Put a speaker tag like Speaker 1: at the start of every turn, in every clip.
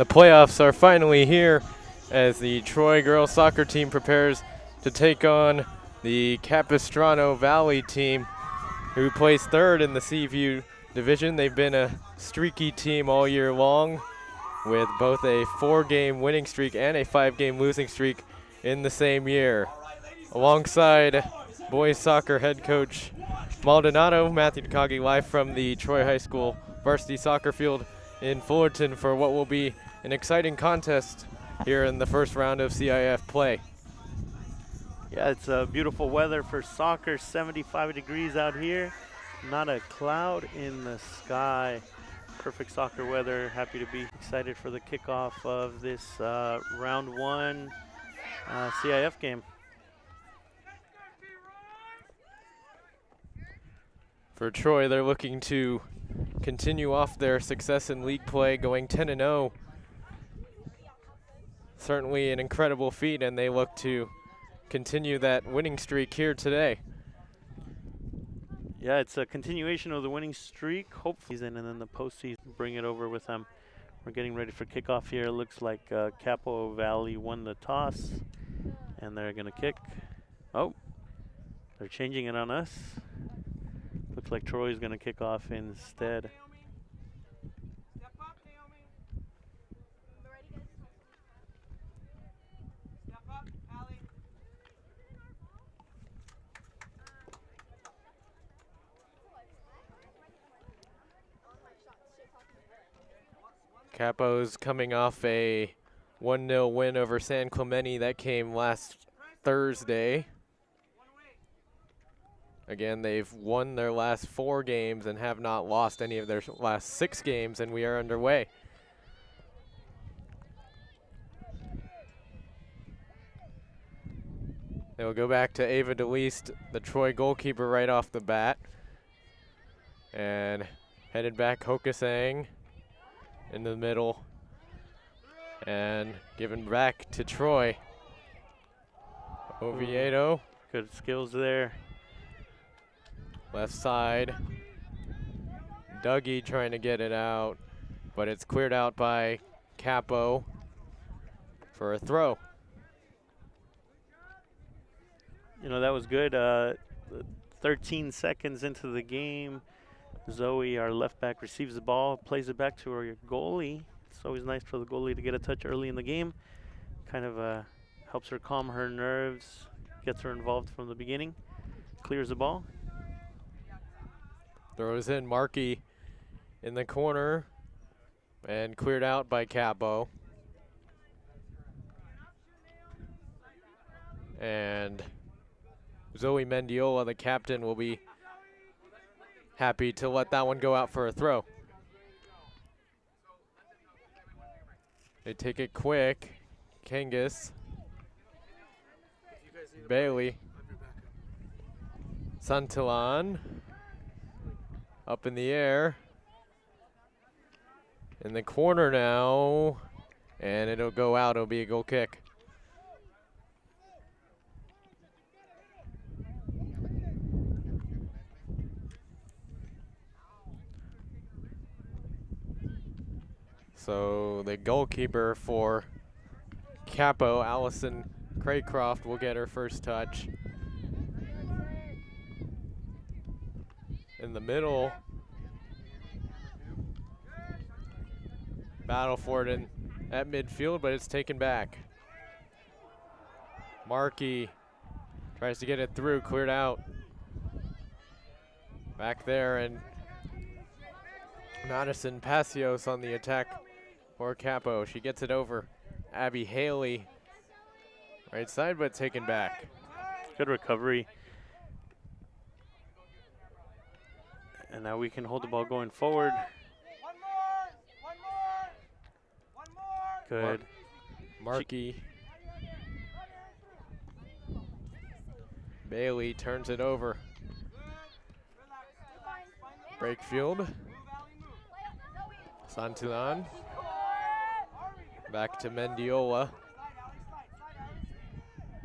Speaker 1: The playoffs are finally here as the Troy girls soccer team prepares to take on the Capistrano Valley team, who placed third in the Seaview division. They've been a streaky team all year long, with both a 4-game winning streak and a 5-game losing streak in the same year. Alongside boys soccer head coach Maldonado, Matthew Takagi, live from the Troy High School varsity soccer field in Fullerton for what will be an exciting contest here in the first round of CIF play.
Speaker 2: Yeah, it's beautiful weather for soccer, 75 degrees out here. Not a cloud in the sky. Perfect soccer weather. Happy to be excited for the kickoff of this round 1 CIF game.
Speaker 1: For Troy, they're looking to continue off their success in league play, going 10-0. Certainly an incredible feat, and they look to continue that winning streak here today.
Speaker 2: Yeah, it's a continuation of the winning streak, hopefully, and then the postseason bring it over with them. We're getting ready for kickoff here. It looks like Capo Valley won the toss, and they're going to kick. Oh, they're changing it on us. Looks like Troy's going to kick off instead.
Speaker 1: Capo's coming off a 1-0 win over San Clemente that came last Thursday. Again, they've won their last 4 games and have not lost any of their last 6 games, and we are underway. They will go back to Ava DeLeast, the Troy goalkeeper, right off the bat. And headed back Hokusang in the middle, and given back to Troy. Oviedo.
Speaker 2: Good skills there.
Speaker 1: Left side. Dougie trying to get it out, but it's cleared out by Capo for a throw.
Speaker 2: You know, that was good. 13 seconds into the game, Zoe, our left back, receives the ball, plays it back to her goalie. It's always nice for the goalie to get a touch early in the game. Kind of helps her calm her nerves, gets her involved from the beginning, clears the ball.
Speaker 1: Throws in Markey in the corner and cleared out by Capo. And Zoe Mendiola, the captain, will be happy to let that one go out for a throw. They take it quick. Kangas. Bailey. Santillan. Up in the air. In the corner now. And it'll go out. It'll be a goal kick. So the goalkeeper for Capo, Allison Craycroft, will get her first touch. In the middle. Battle for it at midfield, but it's taken back. Markey tries to get it through, cleared out. Back there, and Madison Passios on the attack for Capo. She gets it over. Abby Haley, right side, but taken back.
Speaker 2: Good recovery. And now we can hold the ball going forward. Good.
Speaker 1: Markey. Bailey turns it over. Breakfield. Santillan. Back to Mendiola.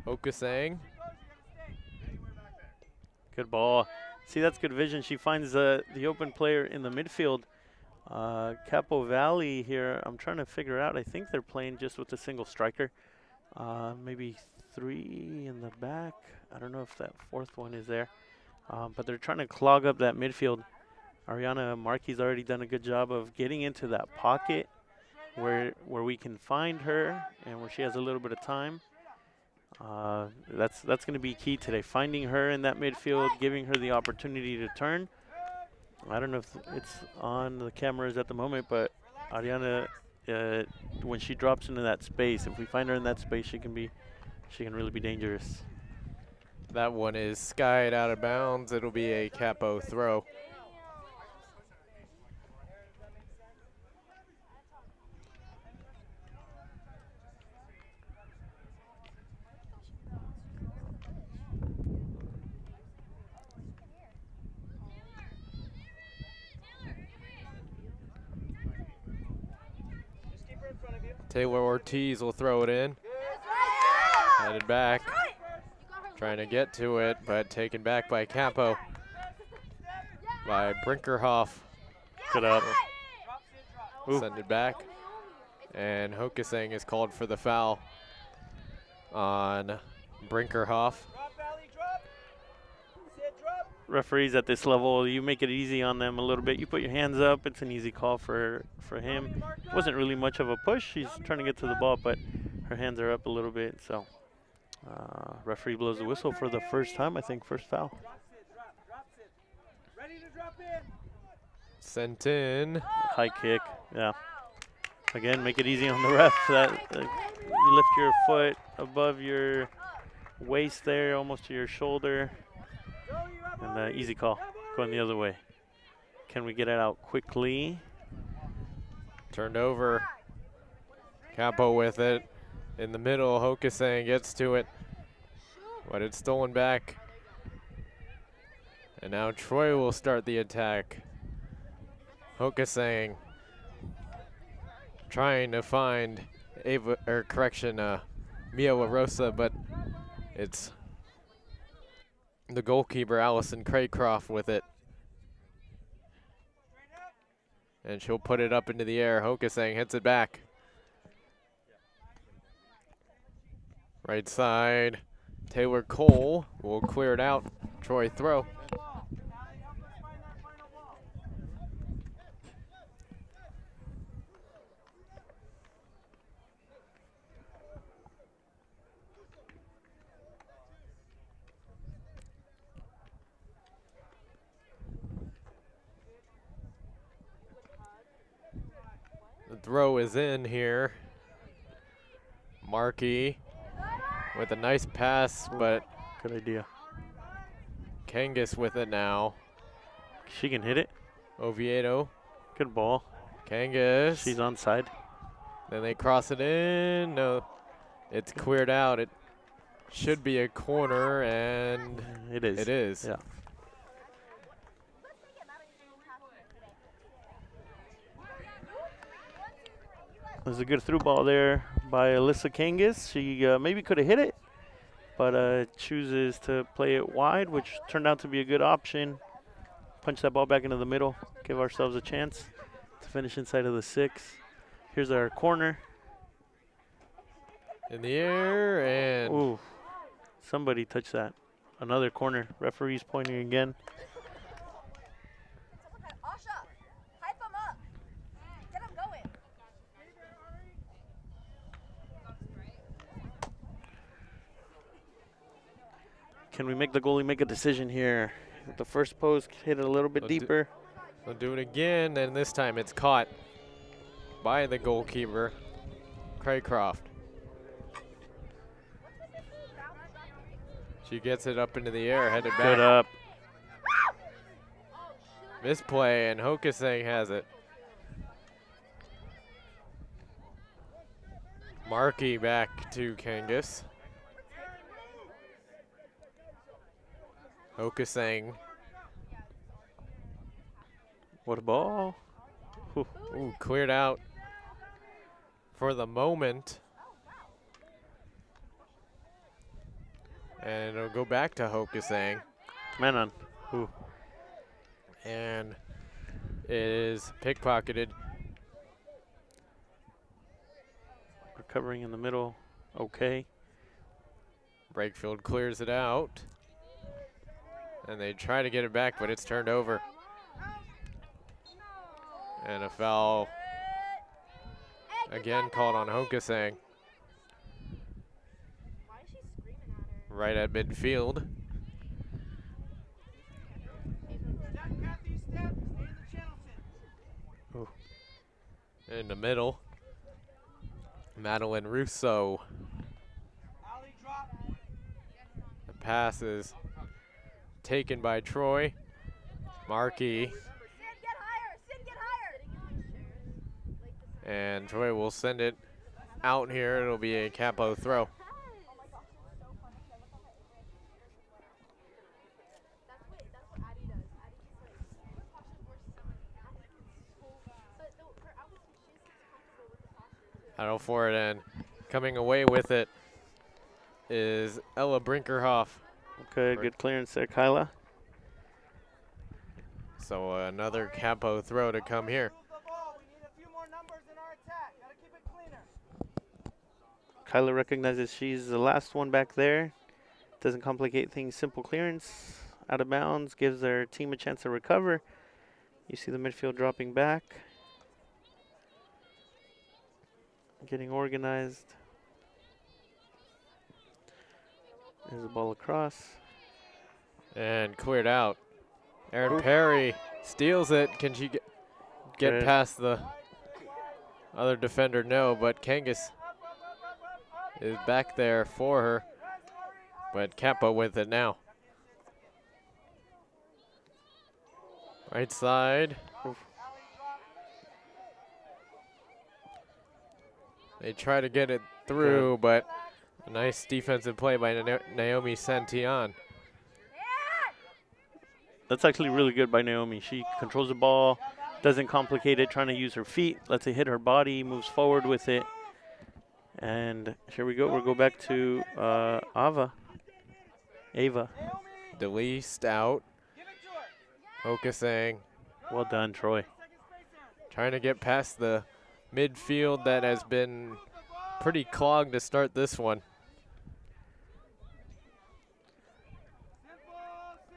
Speaker 1: Hokusang.
Speaker 2: Good ball. See, that's good vision. She finds the open player in the midfield, Capo Valley here, I'm trying to figure out. I think they're playing just with a single striker. Maybe 3 in the back. I don't know if that 4th one is there. But they're trying to clog up that midfield. Ariana Markey's already done a good job of getting into that pocket where we can find her and where she has a little bit of time. That's going to be key today, finding her in that midfield, giving her the opportunity to turn. I don't know if it's on the cameras at the moment, but Ariana, when she drops into that space, if we find her in that space, she can really be dangerous.
Speaker 1: That one is skied out of bounds. It'll be a Capo throw. Taylor Ortiz will throw it in. Headed back. Trying to get to it, but taken back by Capo. By Brinkerhoff.
Speaker 2: Good up.
Speaker 1: Send it back. And Hokasang is called for the foul on Brinkerhoff.
Speaker 2: Referees at this level, you make it easy on them a little bit. You put your hands up, it's an easy call for him. Wasn't really much of a push. She's trying to get to the ball, but her hands are up a little bit. So referee blows the whistle for the first time, I think, first foul.
Speaker 1: Sent in.
Speaker 2: High kick, yeah. Again, make it easy on the ref. You lift your foot above your waist there, almost to your shoulder. And easy call, going the other way. Can we get it out quickly?
Speaker 1: Turned over. Capo with it. In the middle, Hokasang gets to it. But it's stolen back. And now Troy will start the attack. Hokasang trying to find Mia LaRosa, but it's the goalkeeper, Allison Craycroft, with it. And she'll put it up into the air. Hokasang hits it back. Right side, Taylor Cole will clear it out. Troy throw. The throw is in here. Markey with a nice pass, but
Speaker 2: good idea.
Speaker 1: Kangas with it now.
Speaker 2: She can hit it.
Speaker 1: Oviedo.
Speaker 2: Good ball.
Speaker 1: Kangas.
Speaker 2: She's onside.
Speaker 1: Then they cross it in. No, it's cleared out. It should be a corner, and
Speaker 2: it is.
Speaker 1: It is.
Speaker 2: Yeah. There's a good through ball there by Alyssa Kangas. She maybe could have hit it, but chooses to play it wide, which turned out to be a good option. Punch that ball back into the middle, give ourselves a chance to finish inside of the 6. Here's our corner.
Speaker 1: In the air, and
Speaker 2: ooh, somebody touched that. Another corner. Referee's pointing again. Can we make the goalie make a decision here? With the first post, hit it a little bit deeper.
Speaker 1: They'll do it again, and this time it's caught by the goalkeeper, Craycroft. She gets it up into the air, headed back.
Speaker 2: Good up.
Speaker 1: Misplay, and Hokasang has it. Markey back to Kangas. Hokasang.
Speaker 2: What a ball.
Speaker 1: Ooh, cleared out for the moment. And it'll go back to Hokasang.
Speaker 2: Man on. Ooh.
Speaker 1: And It is pickpocketed.
Speaker 2: Recovering in the middle. Okay.
Speaker 1: Brakefield clears it out. And they try to get it back, but it's turned over. And a foul again called on Hokusang. Right at midfield.
Speaker 2: Ooh.
Speaker 1: In the middle, Madeline Russo. The pass is taken by Troy. Markey. And Troy will send it out here. It'll be a Capo throw. Battle for it, and coming away with it is Ella Brinkerhoff.
Speaker 2: Okay, good clearance there, Kyla.
Speaker 1: So another Capo throw to come here.
Speaker 2: Kyla recognizes she's the last one back there. Doesn't complicate things. Simple clearance, out of bounds, gives their team a chance to recover. You see the midfield dropping back. Getting organized. There's the ball across.
Speaker 1: And cleared out. Erin Perry steals it. Can she get past the other defender? No, but Kangas is back there for her. But Capo with it now. Right side.
Speaker 2: Oof.
Speaker 1: They try to get it through, but a nice defensive play by Naomi Santillan.
Speaker 2: That's actually really good by Naomi. She controls the ball, doesn't complicate it, trying to use her feet, lets it hit her body, moves forward with it. And here we go. We'll go back to Ava.
Speaker 1: Delised out. Hokusang.
Speaker 2: Well done, Troy.
Speaker 1: Trying to get past the midfield that has been pretty clogged to start this one.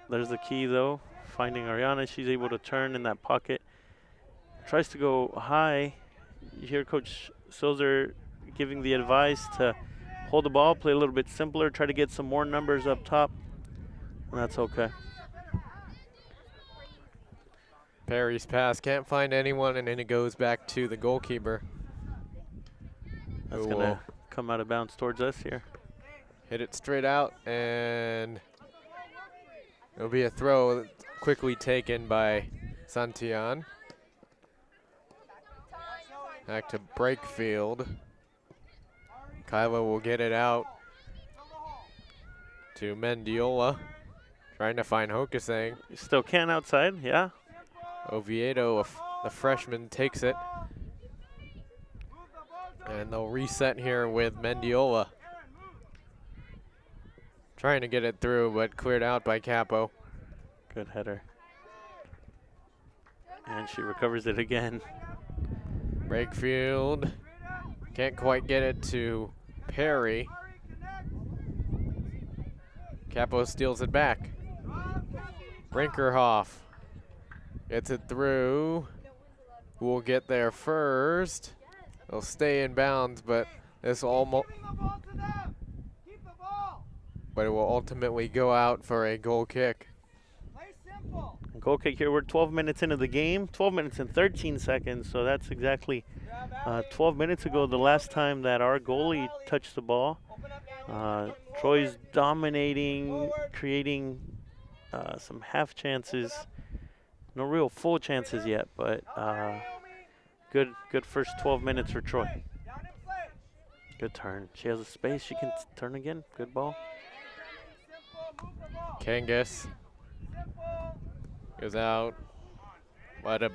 Speaker 2: There's the key, though. Finding Ariana. She's able to turn in that pocket. Tries to go high. You hear Coach Silzer giving the advice to hold the ball, play a little bit simpler, try to get some more numbers up top. And that's okay.
Speaker 1: Perry's pass can't find anyone, and then it goes back to the goalkeeper.
Speaker 2: That's going to come out of bounds towards us here.
Speaker 1: Hit it straight out, and it'll be a throw quickly taken by Santillan. Back to Brakefield. Kyla will get it out to Mendiola. Trying to find Hokusang.
Speaker 2: Still can outside, yeah.
Speaker 1: Oviedo, the freshman, takes it. And they'll reset here with Mendiola. Trying to get it through, but cleared out by Capo.
Speaker 2: Good header. And she recovers it again.
Speaker 1: Brakefield can't quite get it to Perry. Capo steals it back. Brinkerhoff gets it through. Who will get there first? It'll stay in bounds, but this almost. But it will ultimately go out for a goal kick.
Speaker 2: Goal kick here. We're 12 minutes into the game. 12 minutes and 13 seconds. So that's exactly 12 minutes ago, the last time that our goalie touched the ball. Troy's dominating, creating some half chances. No real full chances yet, but good first 12 minutes for Troy. Good turn. She has a space. She can turn again. Good ball.
Speaker 1: Kangas goes out. What a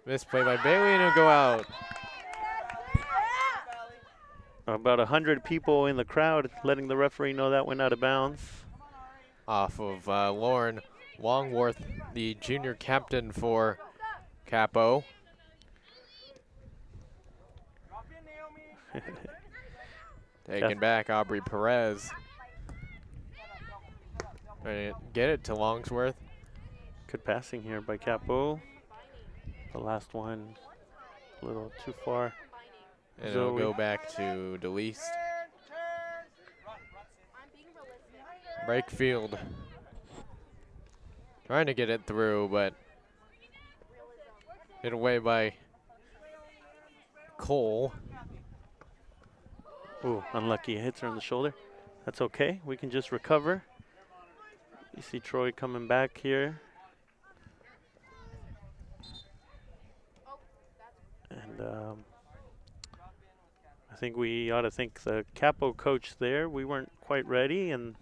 Speaker 1: misplay by Bailey, and it'll go out.
Speaker 2: About 100 people in the crowd letting the referee know that went out of bounds.
Speaker 1: Off of Lauren Longworth, the junior captain for Capo. Taken back, Aubrey Perez. Trying to get it to Longsworth.
Speaker 2: Good passing here by Capo. The last one a little too far.
Speaker 1: And it'll go back to DeLeast. Breakfield. Trying to get it through, but hit away by Cole.
Speaker 2: Ooh, unlucky. Hits her on the shoulder. That's okay. We can just recover. You see Troy coming back here. And I think we ought to thank the Capo coach there. We weren't quite ready, and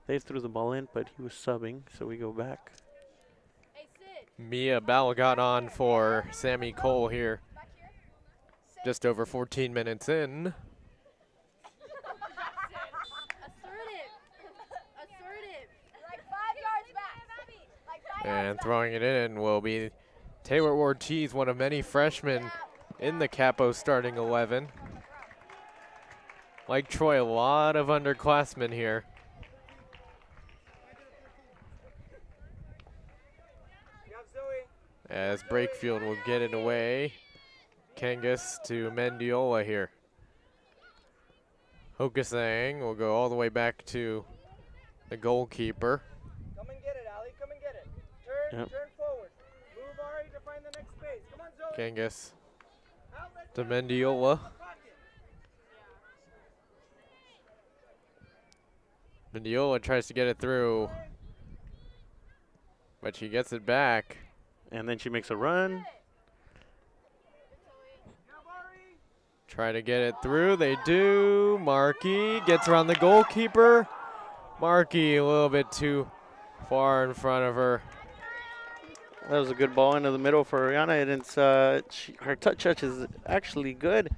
Speaker 2: they threw the ball in, but he was subbing, so we go back.
Speaker 1: Mia Bell got on for Sammy Cole here. Just over 14 minutes in. And throwing it in will be Taylor Ortiz, one of many freshmen in the Capo starting 11. Like Troy, a lot of underclassmen here. As Breakfield will get it away. Kangas to Mendiola here. Hokasang will go all the way back to the goalkeeper.
Speaker 3: Come and get it, Ali. Come and get it. Turn forward. Move Ari to find the next space. Come on, Zoe.
Speaker 1: Kangas to Mendiola. Mendiola tries to get it through, but she gets it back.
Speaker 2: And then she makes a run.
Speaker 1: Try to get it through. They do. Markey gets around the goalkeeper. Markey a little bit too far in front of her.
Speaker 2: That was a good ball into the middle for Ariana. And it's her touch is actually good.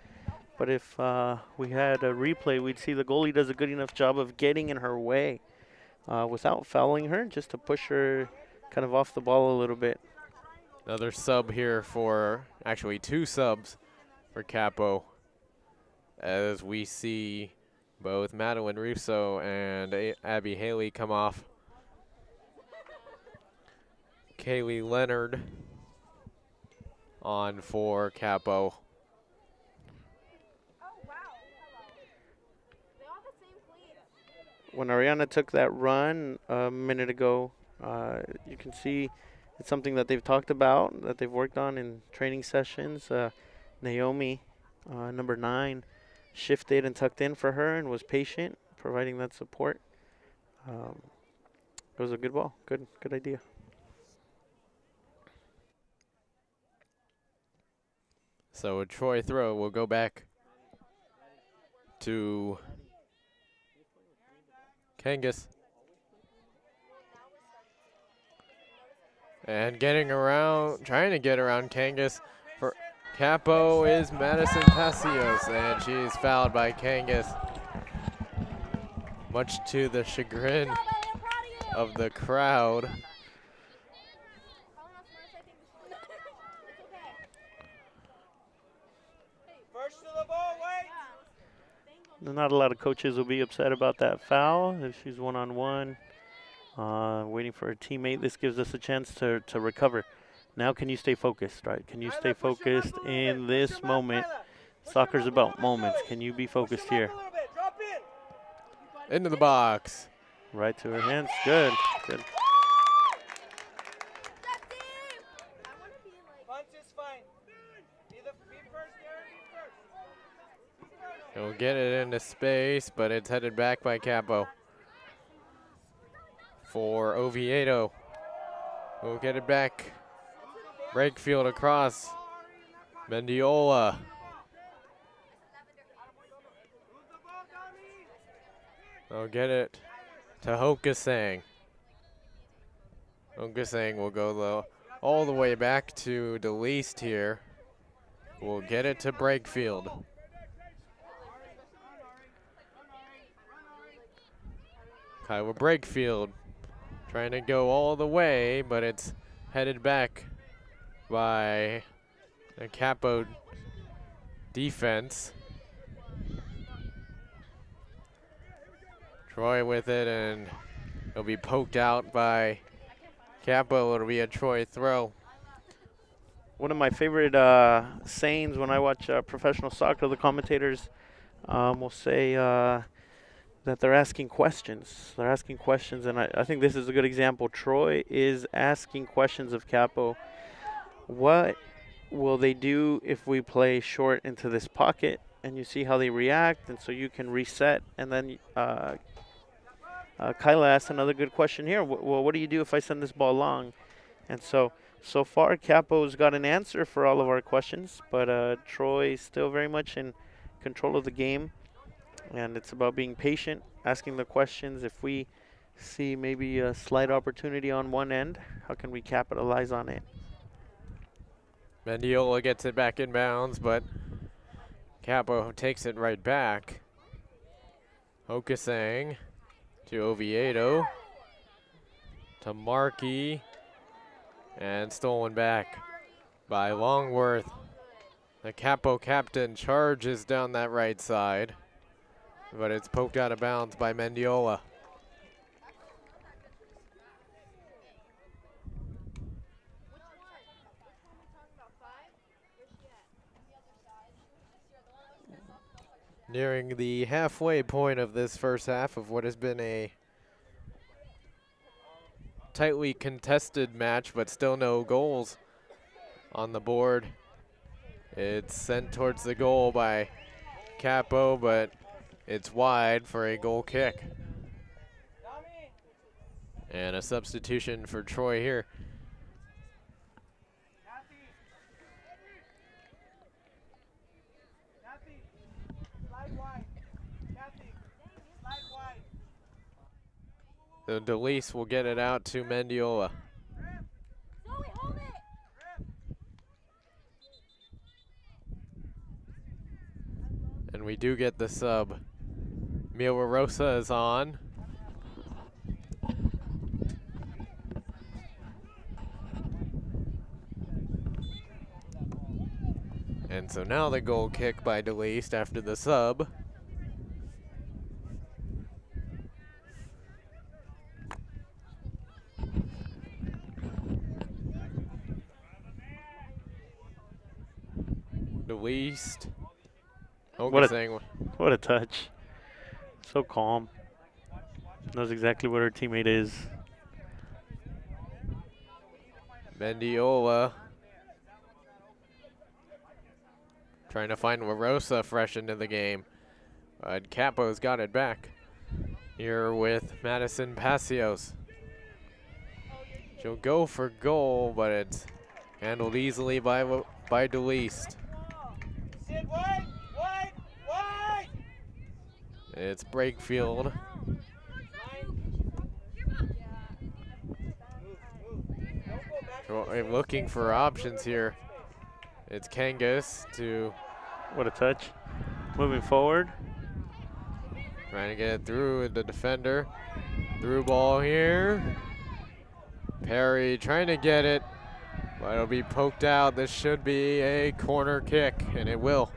Speaker 2: But if we had a replay, we'd see the goalie does a good enough job of getting in her way without fouling her, just to push her kind of off the ball a little bit.
Speaker 1: Another sub here for, actually 2 subs for Capo, as we see both Madeline Russo and Abby Haley come off. Kaylee Leonard on for Capo.
Speaker 2: When Ariana took that run a minute ago, you can see it's something that they've talked about, that they've worked on in training sessions. Naomi, number 9, shifted and tucked in for her and was patient, providing that support. It was a good ball. Good idea.
Speaker 1: So a Troy throw will go back to Kangas. And getting around, trying to get around Kangas for Capo is Madison Passios, and she's fouled by Kangas, much to the chagrin of the crowd.
Speaker 2: Not a lot of coaches will be upset about that foul if she's one-on-one. Waiting for a teammate. This gives us a chance to recover. Now can you stay focused, right? Can you stay focused in this moment? Soccer's about moments. Can you be focused here?
Speaker 1: Into the box.
Speaker 2: Right to her hands. Good.
Speaker 1: He'll get it into space, but it's headed back by Capo. For Oviedo. We'll get it back. Breakfield across. Mendiola. They'll get it to Hokasang. Hokasang will go all the way back to DeLeast here. We'll get it to Breakfield. Kyla Breakfield Trying to go all the way, but it's headed back by a Capo defense. Troy with it, and it'll be poked out by Capo. It'll be a Troy throw.
Speaker 2: One of my favorite sayings when I watch professional soccer, the commentators will say that they're asking questions. They're asking questions, and I think this is a good example. Troy is asking questions of Capo. What will they do if we play short into this pocket? And you see how they react, and so you can reset. And then Kyla asked another good question here. Well, what do you do if I send this ball long? And so far, Capo's got an answer for all of our questions, but Troy is still very much in control of the game. And it's about being patient, asking the questions. If we see maybe a slight opportunity on one end, how can we capitalize on it?
Speaker 1: Mendiola gets it back in bounds, but Capo takes it right back. Okasang to Oviedo, to Markey, and stolen back by Longworth. The Capo captain charges down that right side, but it's poked out of bounds by Mendiola. Nearing the halfway point of this first half of what has been a tightly contested match, but still no goals on the board. It's sent towards the goal by Capo, but it's wide for a goal kick. And a substitution for Troy here. So DeLeese will get it out to Mendiola. And we do get the sub. Mila Rosa is on. And so now the goal kick by DeLeese after the sub. DeLeese.
Speaker 2: What a touch. So calm. Knows exactly what her teammate is.
Speaker 1: Mendiola trying to find LaRosa fresh into the game. But Capo's got it back here with Madison Passios. She'll go for goal, but it's handled easily by DeLeese. It's Brakefield. Looking for options here. It's Kangas to...
Speaker 2: What a touch. Moving forward.
Speaker 1: Trying to get it through the defender. Through ball here. Perry trying to get it, but it'll be poked out. This should be a corner kick, and it will.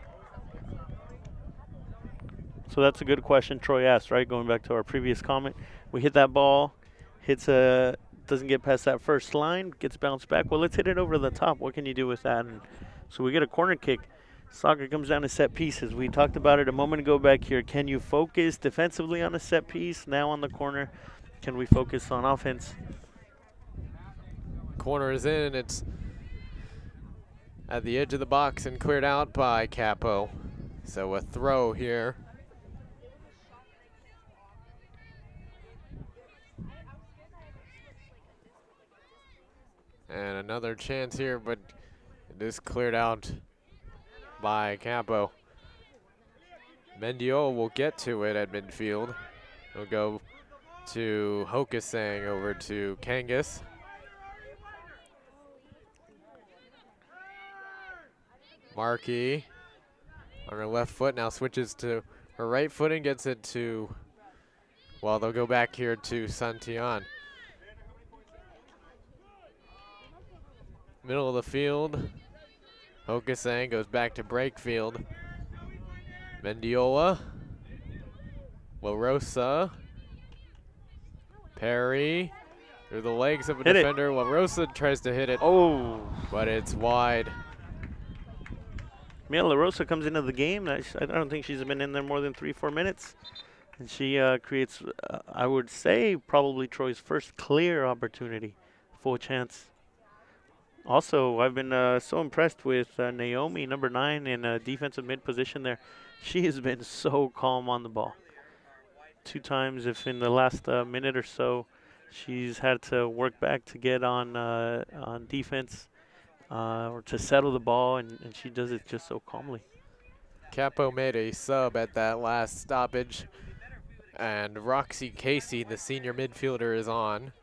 Speaker 2: So that's a good question Troy asked, right? Going back to our previous comment. We hit that ball, doesn't get past that first line, gets bounced back. Well, let's hit it over the top. What can you do with that? And so we get a corner kick. Soccer comes down to set pieces. We talked about it a moment ago back here. Can you focus defensively on a set piece? Now on the corner, can we focus on offense?
Speaker 1: Corner is in. It's at the edge of the box and cleared out by Capo. So a throw here. And another chance here, but it is cleared out by Capo. Mendiola will get to it at midfield. He'll go to Hokasang over to Kangas. Markey on her left foot now switches to her right foot and gets it to, well, they'll go back here to Santillan. Middle of the field. Hokusang goes back to break field. Mendiola. LaRosa. Perry. Through the legs of a
Speaker 2: Hit it.
Speaker 1: defender. LaRosa tries to hit it,
Speaker 2: Oh.
Speaker 1: but it's wide.
Speaker 2: Mia LaRosa comes into the game. I don't think she's been in there more than 3-4 minutes. And she creates, I would say, probably Troy's first clear opportunity. Full chance. Also, I've been so impressed with Naomi, number 9, in defensive mid position there. She has been so calm on the ball. 2 times, if in the last minute or so, she's had to work back to get on defense or to settle the ball, and she does it just so calmly.
Speaker 1: Capo made a sub at that last stoppage, and Roxy Casey, the senior midfielder, is on.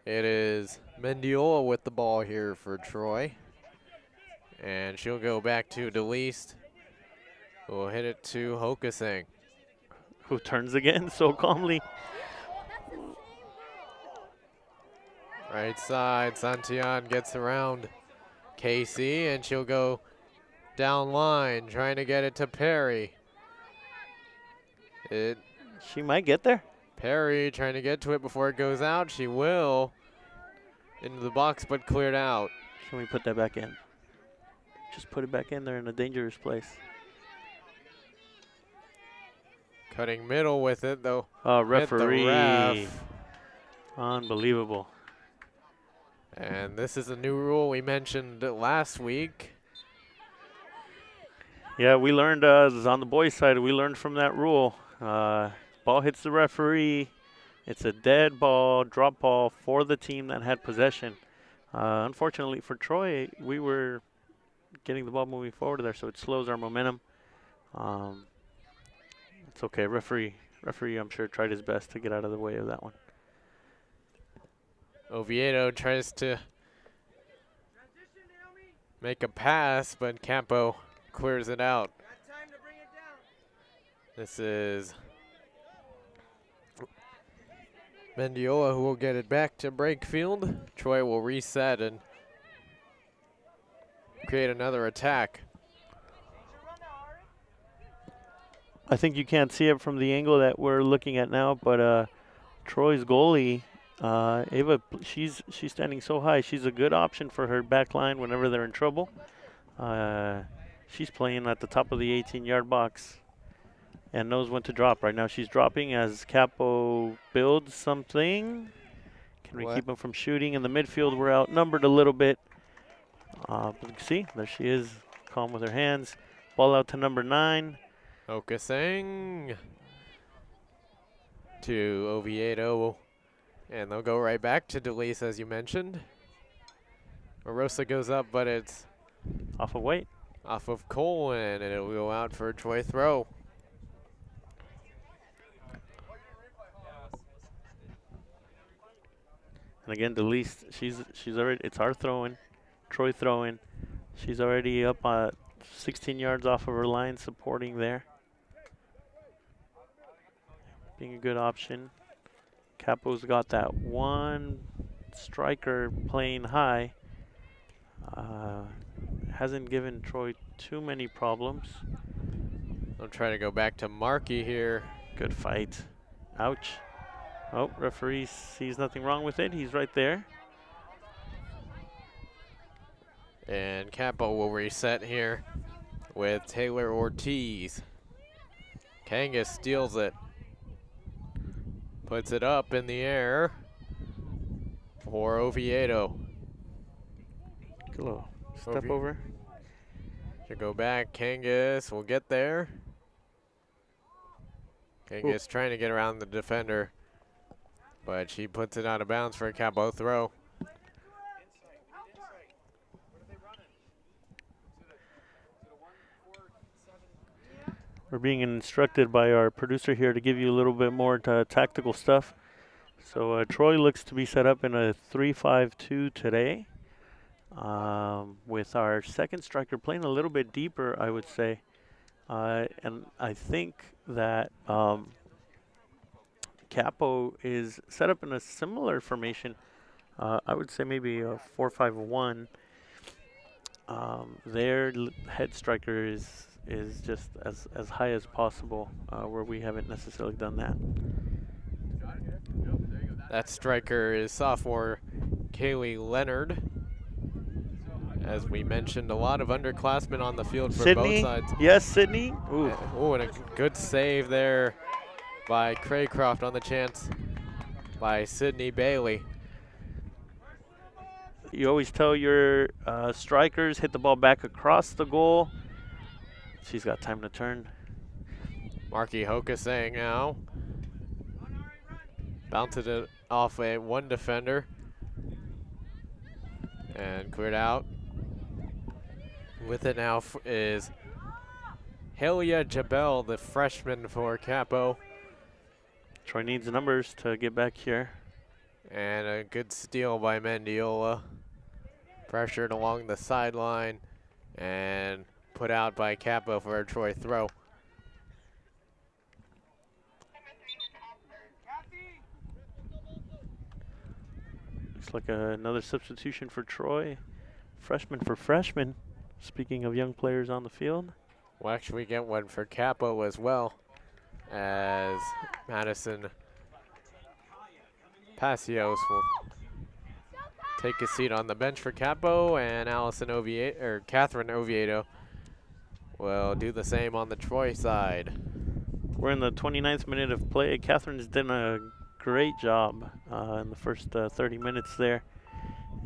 Speaker 1: It is Mendiola with the ball here for Troy. And she'll go back to DeLeast, who will hit it to Hokusang.
Speaker 2: Who turns again so calmly.
Speaker 1: Right side, Santillan gets around Casey, and she'll go down line, trying to get it to Perry.
Speaker 2: She might get there.
Speaker 1: Perry trying to get to it before it goes out. She will. Into the box, but cleared out.
Speaker 2: Can we put that back in? Just put it back in there in a dangerous place.
Speaker 1: Cutting middle with it, though.
Speaker 2: Referee.
Speaker 1: Hit the ref.
Speaker 2: Unbelievable.
Speaker 1: And this is a new rule we mentioned last week.
Speaker 2: Yeah, we learned on the boys' side, we learned from that rule. Ball hits the referee. It's a dead ball, drop ball for the team that had possession. Unfortunately for Troy, we were getting the ball moving forward there, so it slows our momentum. It's okay. Referee, I'm sure, tried his best to get out of the way of that one.
Speaker 1: Oviedo tries to make a pass, but Campo clears it out. This is Mendiola who will get it back to break field. Troy will reset and create another attack.
Speaker 2: I think you can't see it from the angle that we're looking at now, but Troy's goalie, Ava, she's standing so high. She's a good option for her back line whenever they're in trouble. She's playing at the top of the 18-yard box and knows when to drop. Right now she's dropping as Capo builds something. Can we keep him from shooting? In the midfield, we're outnumbered a little bit. But you can see, there she is, calm with her hands. Ball out to number 9.
Speaker 1: Hokusang to Oviedo, and they'll go right back to DeLeast, as you mentioned. Marosa goes up, but it's
Speaker 2: off of weight.
Speaker 1: Off of Colin, and it'll go out for a Troy throw.
Speaker 2: And again, DeLeast, she's already, it's our throw-in, Troy throw-in. She's already up 16 yards off of her line, supporting there. Being a good option. Capo's got that one striker playing high. Hasn't given Troy too many problems.
Speaker 1: I'll try to go back to Markey here.
Speaker 2: Good fight. Ouch. Oh, referee sees nothing wrong with it. He's right there.
Speaker 1: And Capo will reset here with Taylor Ortiz. Kangas steals it. Puts it up in the air for Oviedo.
Speaker 2: Good little step over.
Speaker 1: Should go back. Kangas will get there. Kangas trying to get around the defender, but she puts it out of bounds for a Capo throw.
Speaker 2: We're being instructed by our producer here to give you a little bit more tactical stuff. So Troy looks to be set up in a 3-5-2 today, with our second striker playing a little bit deeper, I would say. And I think that Capo is set up in a similar formation. I would say maybe a 4-5-1. Their head striker is just as high as possible, where we haven't necessarily done that.
Speaker 1: That striker is sophomore Kaylee Leonard. As we mentioned, a lot of underclassmen on the field for both sides.
Speaker 2: Yes, Sydney. Ooh.
Speaker 1: And a good save there by Craycroft on the chance by Sydney Bailey.
Speaker 2: You always tell your strikers hit the ball back across the goal. She's got time to turn.
Speaker 1: Marky Hoka saying now. Bounces it off one defender. And cleared out. With it now is Helia Jabel, the freshman for Capo.
Speaker 2: Troy needs numbers to get back here.
Speaker 1: And a good steal by Mendiola. Pressured along the sideline and put out by Capo for a Troy throw.
Speaker 2: Looks like another substitution for Troy. Freshman for freshman. Speaking of young players on the field.
Speaker 1: We'll actually get one for Capo as well, as Madison Passios will take a seat on the bench for Capo, and Catherine Oviedo will do the same on the Troy side.
Speaker 2: We're in the 29th minute of play. Catherine's done a great job in the first 30 minutes there.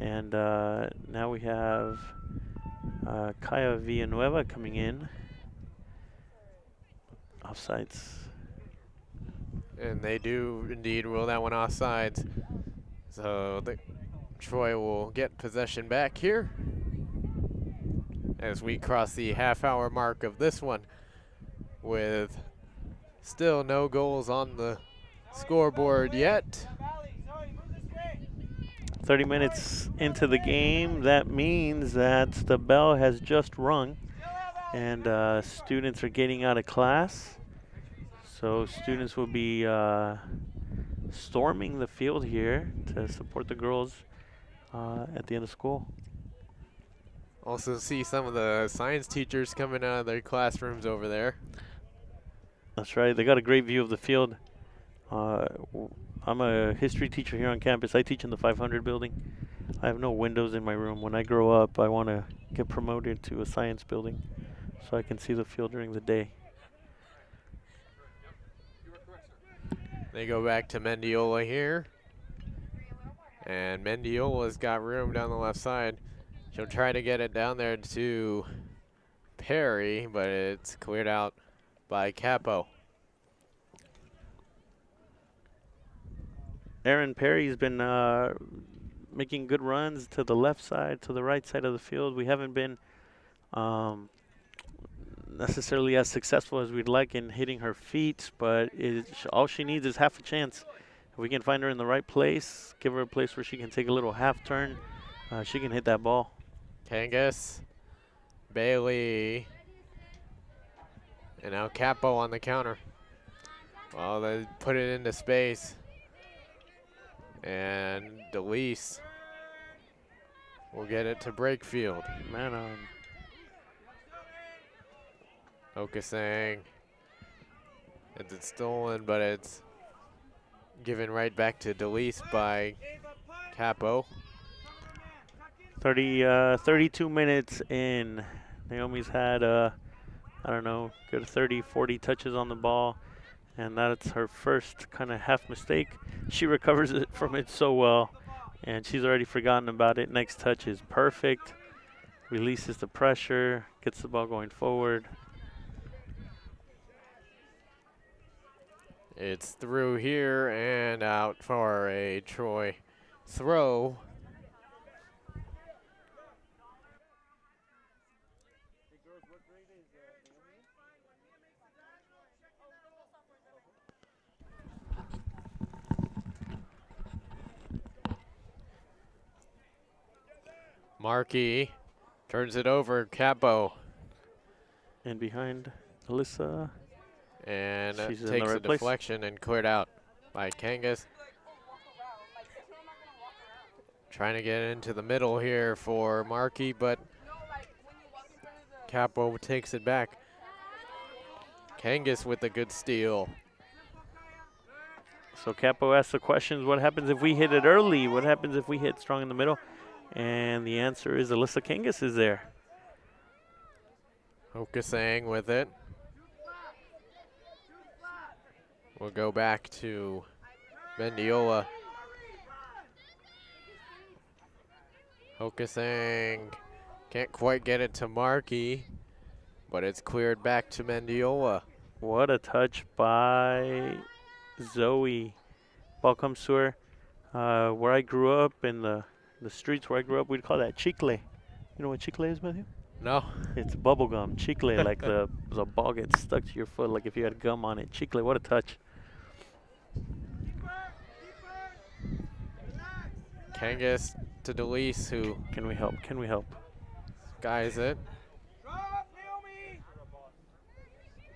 Speaker 2: And now we have Kaya Villanueva coming in. Offsides.
Speaker 1: And they do indeed rule that one offsides. So Troy will get possession back here as we cross the half-hour mark of this one, with still no goals on the scoreboard yet.
Speaker 2: 30 minutes into the game, that means that the bell has just rung and students are getting out of class. So students will be storming the field here to support the girls at the end of school.
Speaker 1: Also see some of the science teachers coming out of their classrooms over there.
Speaker 2: That's right, they got a great view of the field. I'm a history teacher here on campus. I teach in the 500 building. I have no windows in my room. When I grow up, I want to get promoted to a science building so I can see the field during the day.
Speaker 1: They go back to Mendiola here. And Mendiola's got room down the left side. She'll try to get it down there to Perry, but it's cleared out by Capo.
Speaker 2: Aaron Perry's been making good runs to the left side, to the right side of the field. We haven't been necessarily as successful as we'd like in hitting her feet, but all she needs is half a chance. If we can find her in the right place, give her a place where she can take a little half turn, she can hit that ball.
Speaker 1: Kangas, Bailey, and now Capo on the counter. Well, they put it into space. And DeLise will get it to Brakefield.
Speaker 2: Man on.
Speaker 1: Okasang. It's stolen, but it's given right back to DeLise by Capo.
Speaker 2: 32 minutes in. Naomi's had, I don't know, good 30, 40 touches on the ball. And that's her first kind of half mistake. She recovers it from it so well, and she's already forgotten about it. Next touch is perfect. Releases the pressure, gets the ball going forward.
Speaker 1: It's through here and out for a Troy throw. Markey turns it over, Capo.
Speaker 2: And behind Alyssa.
Speaker 1: And
Speaker 2: She's in
Speaker 1: takes
Speaker 2: the
Speaker 1: a
Speaker 2: right place.
Speaker 1: deflection and cleared out. by Kangas. Trying to get into the middle here for Markey, but Capo takes it back. Kangas with a good steal.
Speaker 2: So Capo asks the questions, what happens if we hit it early? What happens if we hit strong in the middle? And the answer is Alyssa Kangas is there.
Speaker 1: Okasang with it. We'll go back to Mendiola. Okasang can't quite get it to Markey, but it's cleared back to Mendiola.
Speaker 2: What a touch by Zoe. Ball comes to her. Where I grew up, in the streets where I grew up, we'd call that chicle. You know what chicle is, Matthew?
Speaker 1: No.
Speaker 2: It's bubble gum. Chicle, like the ball gets stuck to your foot, like if you had gum on it. Chicle, what a touch.
Speaker 1: Kangas to Delise, who
Speaker 2: Can we help? Can we help?
Speaker 1: guys it.
Speaker 3: Drop, Naomi!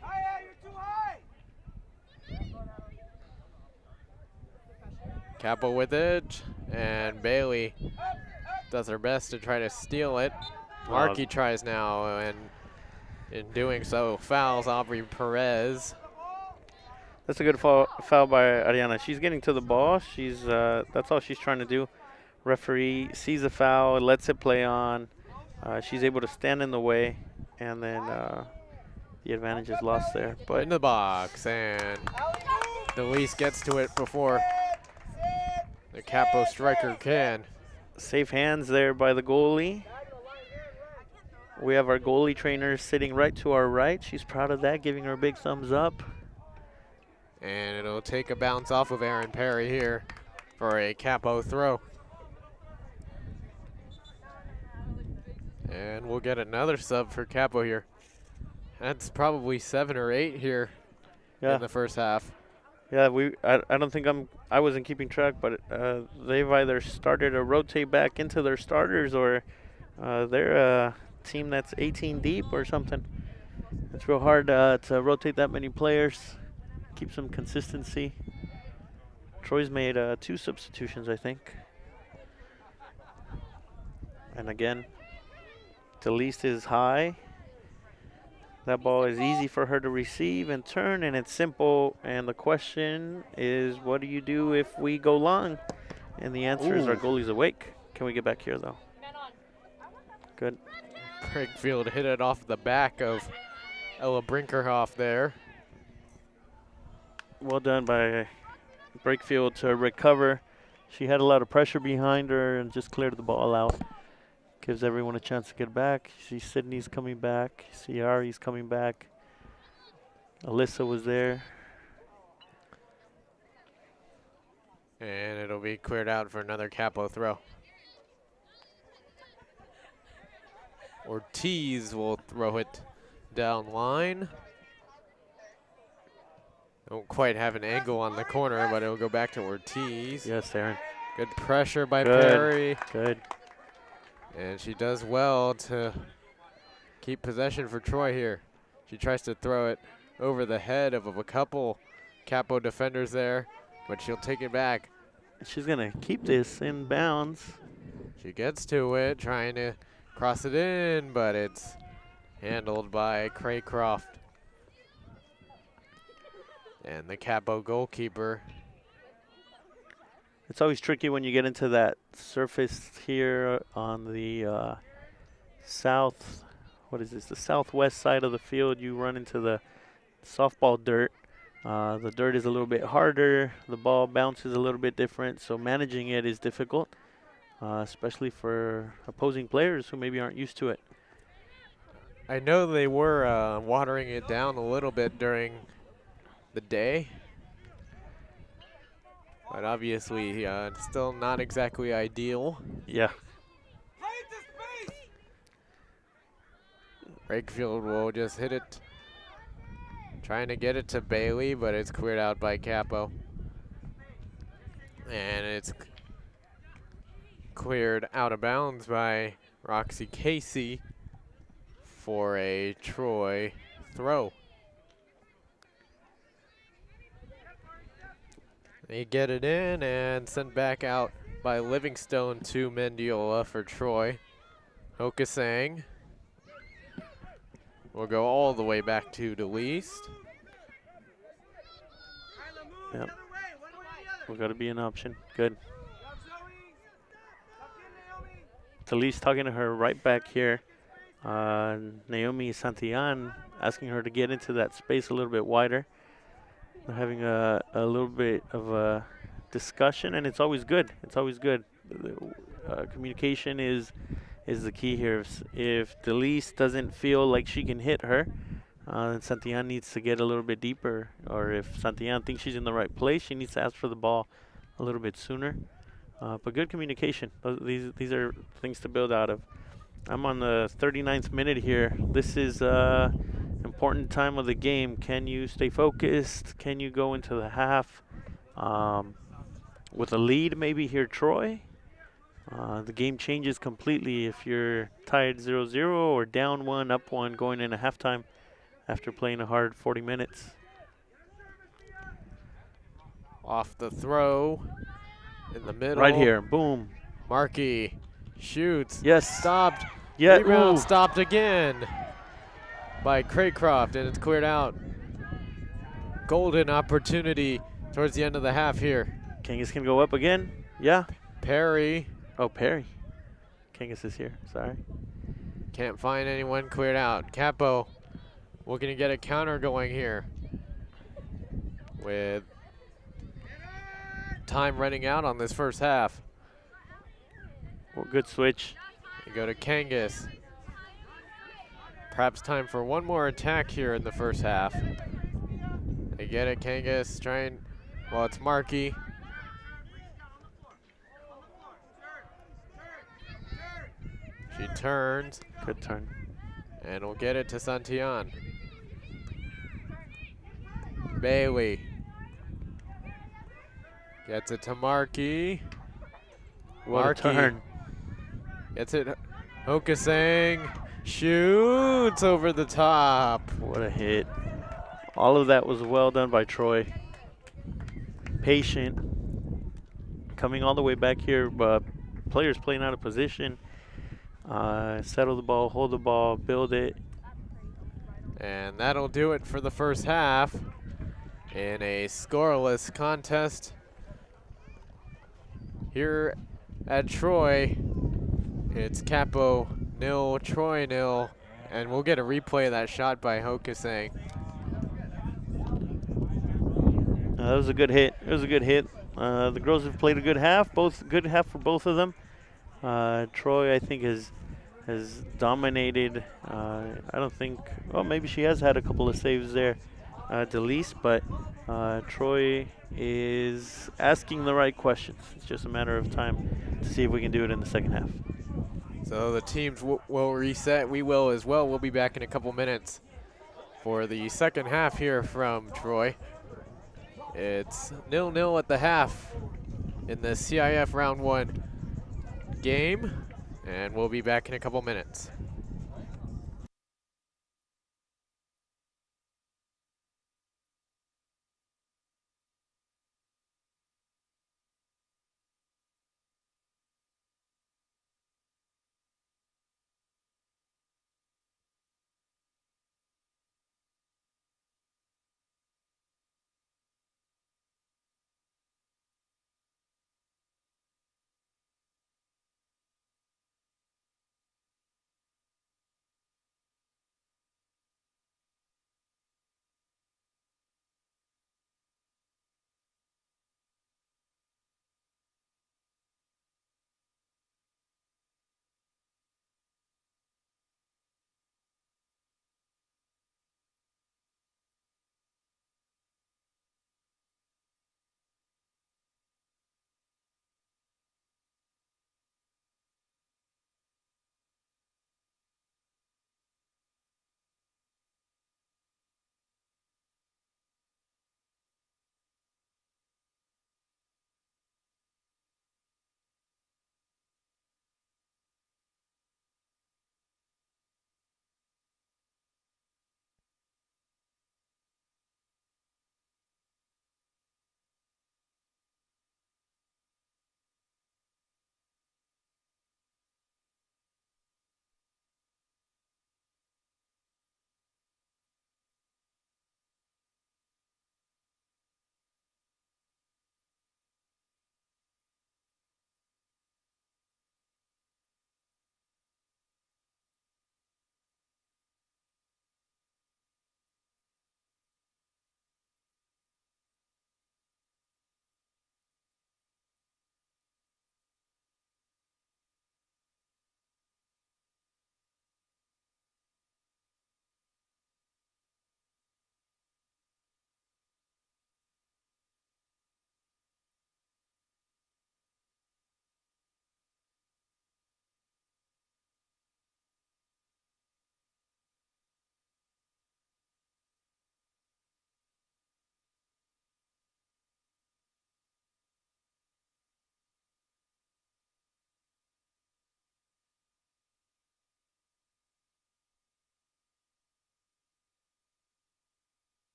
Speaker 3: Higher, you're too high!
Speaker 1: Capo with it, and Bailey does her best to try to steal it. Markey tries now, and in doing so, fouls Aubrey Perez.
Speaker 2: That's a good foul by Ariana. She's getting to the ball. She's that's all she's trying to do. Referee sees a foul, lets it play on. She's able to stand in the way, and then the advantage is lost there. But
Speaker 1: In the box, and Delise gets to it before the Capo striker can.
Speaker 2: safe hands there by the goalie. We have our goalie trainer sitting right to our right. She's proud of that, giving her a big thumbs up.
Speaker 1: And it'll take a bounce off of Aaron Perry here for a Capo throw. And we'll get another sub for Capo here. That's probably 7 or 8 here in the first half.
Speaker 2: Yeah, I don't think I wasn't keeping track, but they've either started to rotate back into their starters, or they're a team that's 18 deep or something. It's real hard to rotate that many players, keep some consistency. Troy's made 2 substitutions, I think. And again, Delise is high. That ball is easy for her to receive and turn, and it's simple. And the question is, what do you do if we go long? And the answer is our goalie's awake. Can we get back here, though? Good.
Speaker 1: Brakefield hit it off the back of Ella Brinkerhoff there.
Speaker 2: Well done by Brakefield to recover. She had a lot of pressure behind her and just cleared the ball out. Gives everyone a chance to get back. See Sydney's coming back. See Ari's coming back. Alyssa was there.
Speaker 1: And it'll be cleared out for another Capo throw. Ortiz will throw it down line. Don't quite have an angle on the corner, but it'll go back to Ortiz.
Speaker 2: Yes, Aaron.
Speaker 1: Good pressure by
Speaker 2: Good.
Speaker 1: Perry.
Speaker 2: Good.
Speaker 1: And she does well to keep possession for Troy here. She tries to throw it over the head of a couple Capo defenders there, but she'll take it back.
Speaker 2: She's going to keep this in bounds.
Speaker 1: She gets to it, trying to cross it in, but it's handled by Craycroft. And the Capo goalkeeper.
Speaker 2: It's always tricky when you get into that surface here on the south, what is this, the southwest side of the field. You run into the softball dirt. The dirt is a little bit harder. The ball bounces a little bit different, so managing it is difficult, especially for opposing players who maybe aren't used to it.
Speaker 1: I know they were watering it down a little bit during the day. But obviously, still not exactly ideal.
Speaker 2: Yeah.
Speaker 1: Brakefield will just hit it. Trying to get it to Bailey, but it's cleared out by Capo. And it's cleared out of bounds by Roxy Casey for a Troy throw. They get it in and sent back out by Livingstone to Mendiola for Troy. Hokasang will go all the way back to DeLeast.
Speaker 2: Yep. We've got to be an option. Good. DeLeast talking to her right back here. Naomi Santillan asking her to get into that space a little bit wider. They're having a little bit of a discussion, and it's always good. It's always good. Communication is the key here. If DeLeast doesn't feel like she can hit her, then Santillan needs to get a little bit deeper. Or if Santillan thinks she's in the right place, she needs to ask for the ball a little bit sooner. But good communication. These are things to build out of. I'm on the 39th minute here. This is important time of the game. Can you stay focused? Can you go into the half with a lead maybe here, Troy? The game changes completely if you're tied 0-0 or down 1, up 1, going into halftime after playing a hard 40 minutes.
Speaker 1: Off the throw in the middle.
Speaker 2: Right here, boom.
Speaker 1: Markey shoots.
Speaker 2: Yes.
Speaker 1: Stopped.
Speaker 2: Yeah.
Speaker 1: Rebound stopped again by Craycroft, and it's cleared out. Golden opportunity towards the end of the half here.
Speaker 2: Kangas can go up again. Yeah.
Speaker 1: Perry.
Speaker 2: Oh, Perry. Kangas is here. Sorry.
Speaker 1: Can't find anyone. Cleared out. Capo looking to get a counter going here with time running out on this first half.
Speaker 2: Well, good switch.
Speaker 1: They go to Kangas. Perhaps time for one more attack here in the first half. They get it. Kangas trying. Well, it's Markey. She turns.
Speaker 2: Good turn.
Speaker 1: And we'll get it to Santillan. Bailey. Gets it to Markey.
Speaker 2: What a turn.
Speaker 1: Gets it. Hokasang shoots over the top.
Speaker 2: What a hit. All of that was well done by Troy. Patient. Coming all the way back here, but players playing out of position. Settle the ball, hold the ball, build it.
Speaker 1: And that'll do it for the first half in a scoreless contest here at Troy. It's Capo 0, Troy 0, and we'll get a replay of that shot by Hokasang.
Speaker 2: That was a good hit. It was a good hit. The girls have played a good half. Good half for both of them. Troy, I think, has dominated. I don't think. Well, maybe she has had a couple of saves there, DeLeast, but Troy is asking the right questions. It's just a matter of time to see if we can do it in the second half.
Speaker 1: So the teams will reset. We will as well. We'll be back in a couple minutes for the second half here from Troy. It's 0-0 at the half in the CIF round 1 game, and we'll be back in a couple minutes.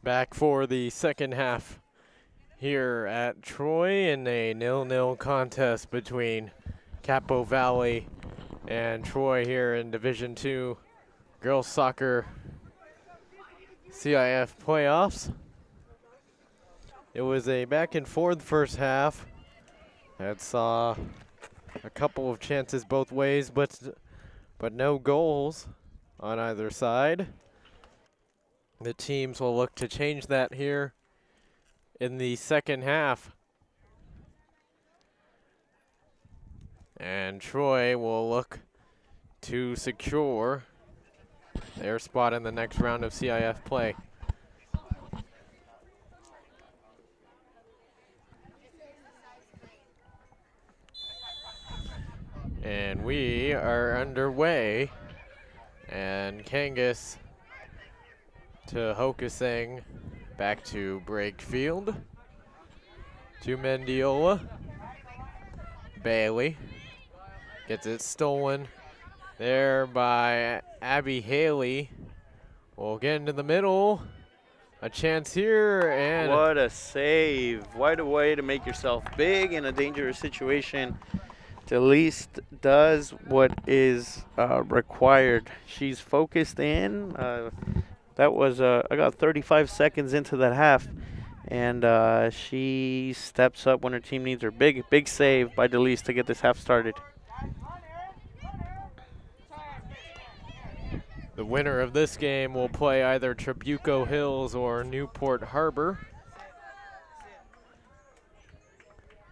Speaker 1: Back for the second half here at Troy in a 0-0 contest between Capo Valley and Troy here in Division II Girls Soccer CIF playoffs. It was a back and forth first half that saw a couple of chances both ways, but no goals on either side. The teams will look to change that here in the second half. And Troy will look to secure their spot in the next round of CIF play. And we are underway. And Kangas to Hokusang, back to Brakefield, to Mendiola. Bailey gets it stolen there by Abby Haley. We'll get into the middle. A chance here, and
Speaker 2: what a save. What a way to make yourself big in a dangerous situation. Delise does what is required. She's focused in. That was, I got 35 seconds into that half, and she steps up when her team needs her. Big save by Delise to get this half started.
Speaker 1: The winner of this game will play either Trabuco Hills or Newport Harbor.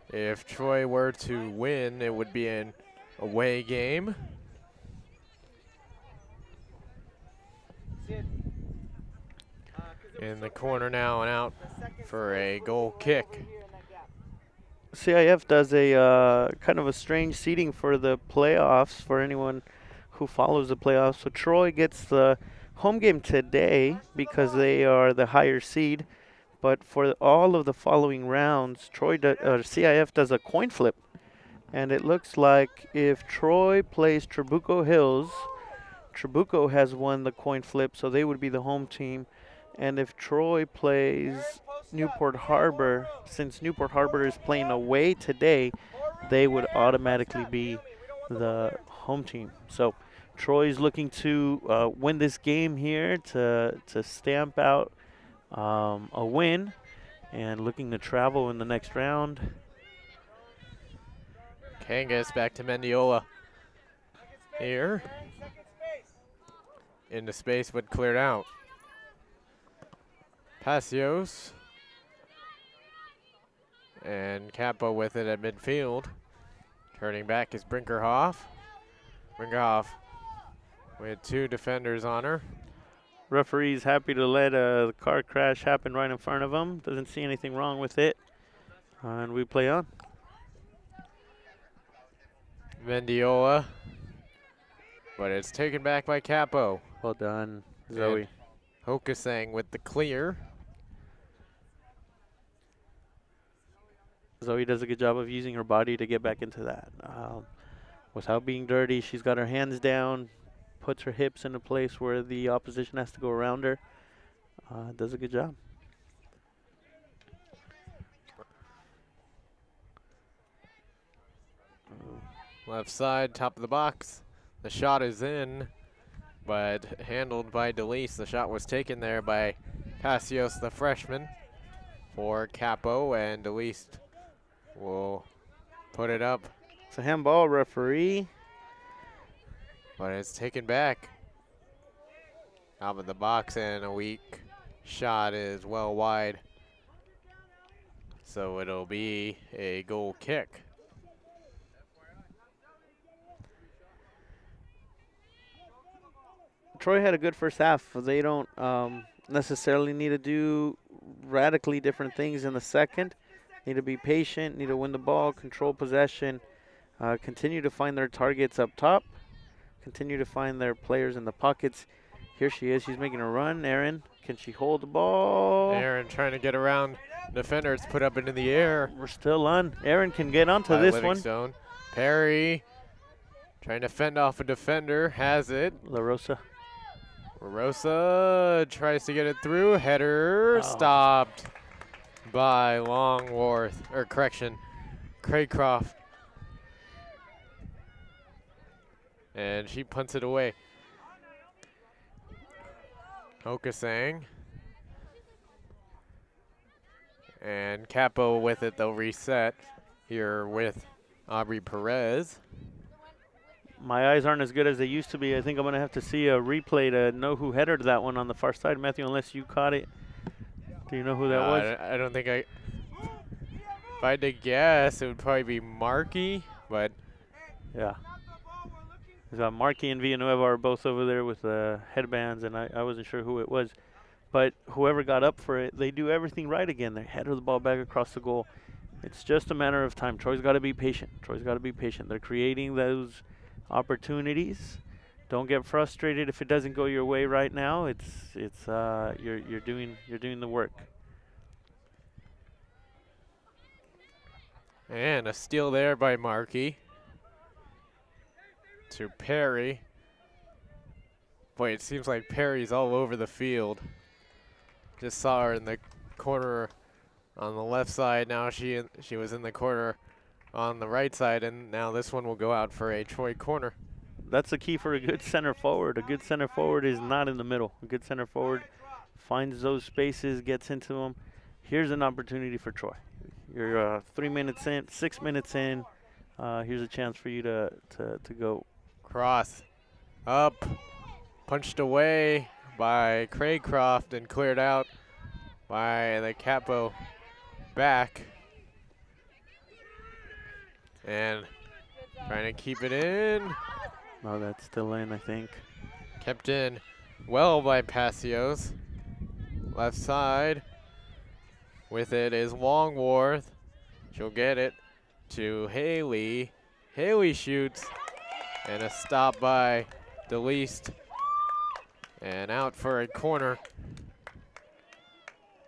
Speaker 1: If Troy were to win, it would be an away game. In the corner now and out for a goal kick.
Speaker 2: CIF does a kind of a strange seeding for the playoffs for anyone who follows the playoffs. So Troy gets the home game today because they are the higher seed. But for all of the following rounds, CIF does a coin flip. And it looks like if Troy plays Trabuco Hills, Trabuco has won the coin flip, so they would be the home team. And if Troy plays Newport Harbor, since Newport Harbor is playing away today, they would automatically be the home team. So Troy's looking to win this game here to stamp out a win, and looking to travel in the next round.
Speaker 1: Kangas back to Mendiola here. Into space, but cleared out. Passios. And Capo with it at midfield. Turning back is Brinkerhoff. Brinkerhoff with two defenders on her.
Speaker 2: Referee's happy to let a car crash happen right in front of him. Doesn't see anything wrong with it. And we play on.
Speaker 1: Mendiola. But it's taken back by Capo.
Speaker 2: Well done, Zoe.
Speaker 1: Hokusang with the clear.
Speaker 2: Zoe does a good job of using her body to get back into that. Without being dirty, she's got her hands down, puts her hips in a place where the opposition has to go around her. Does a good job.
Speaker 1: Left side, top of the box. The shot is in, but handled by Delise. The shot was taken there by Passios, the freshman, for Capo, and Delise will put it up.
Speaker 2: It's a handball, referee.
Speaker 1: But it's taken back. Out of the box, and a weak shot is well wide. So it'll be a goal kick.
Speaker 2: Troy had a good first half. They don't necessarily need to do radically different things in the second. Need to be patient, need to win the ball, control possession, continue to find their targets up top, continue to find their players in the pockets. Here she is. She's making a run. Erin, can she hold the ball?
Speaker 1: Erin trying to get around defender. It's put up into the air.
Speaker 2: We're still on. Erin can get onto this
Speaker 1: Livingstone. Perry trying to fend off a defender. Has it.
Speaker 2: La Rosa.
Speaker 1: Rosa tries to get it through. Header stopped by Longworth, or correction, Craycroft. And she punts it away. Okasang. And Capo with it, they'll reset here with Aubrey Perez.
Speaker 2: My eyes aren't as good as they used to be. I think I'm going to have to see a replay to know who headed that one on the far side. Matthew, unless you caught it. Do you know who that was?
Speaker 1: I don't think if I had to guess, it would probably be Markey, but.
Speaker 2: Yeah. Markey and Villanueva are both over there with headbands, and I wasn't sure who it was. But whoever got up for it, they do everything right again. They header the ball back across the goal. It's just a matter of time. Troy's got to be patient. They're creating those opportunities. Don't get frustrated if it doesn't go your way right now. You're doing the work.
Speaker 1: And a steal there by Markey to Perry. Boy, it seems like Perry's all over the field. Just saw her in the corner on the left side. Now she was in the corner on the right side, and now this one will go out for a Troy corner.
Speaker 2: That's the key for a good center forward. A good center forward is not in the middle. A good center forward finds those spaces, gets into them. Here's an opportunity for Troy. You're 3 minutes in, 6 minutes in. Here's a chance for you to go.
Speaker 1: Cross up, punched away by Craycroft and cleared out by the Capo back. And trying to keep it in.
Speaker 2: No, that's still in, I think.
Speaker 1: Kept in well by Passios. Left side with it is Longworth. She'll get it to Haley. Haley shoots. And a stop by DeLeast. And out for a corner.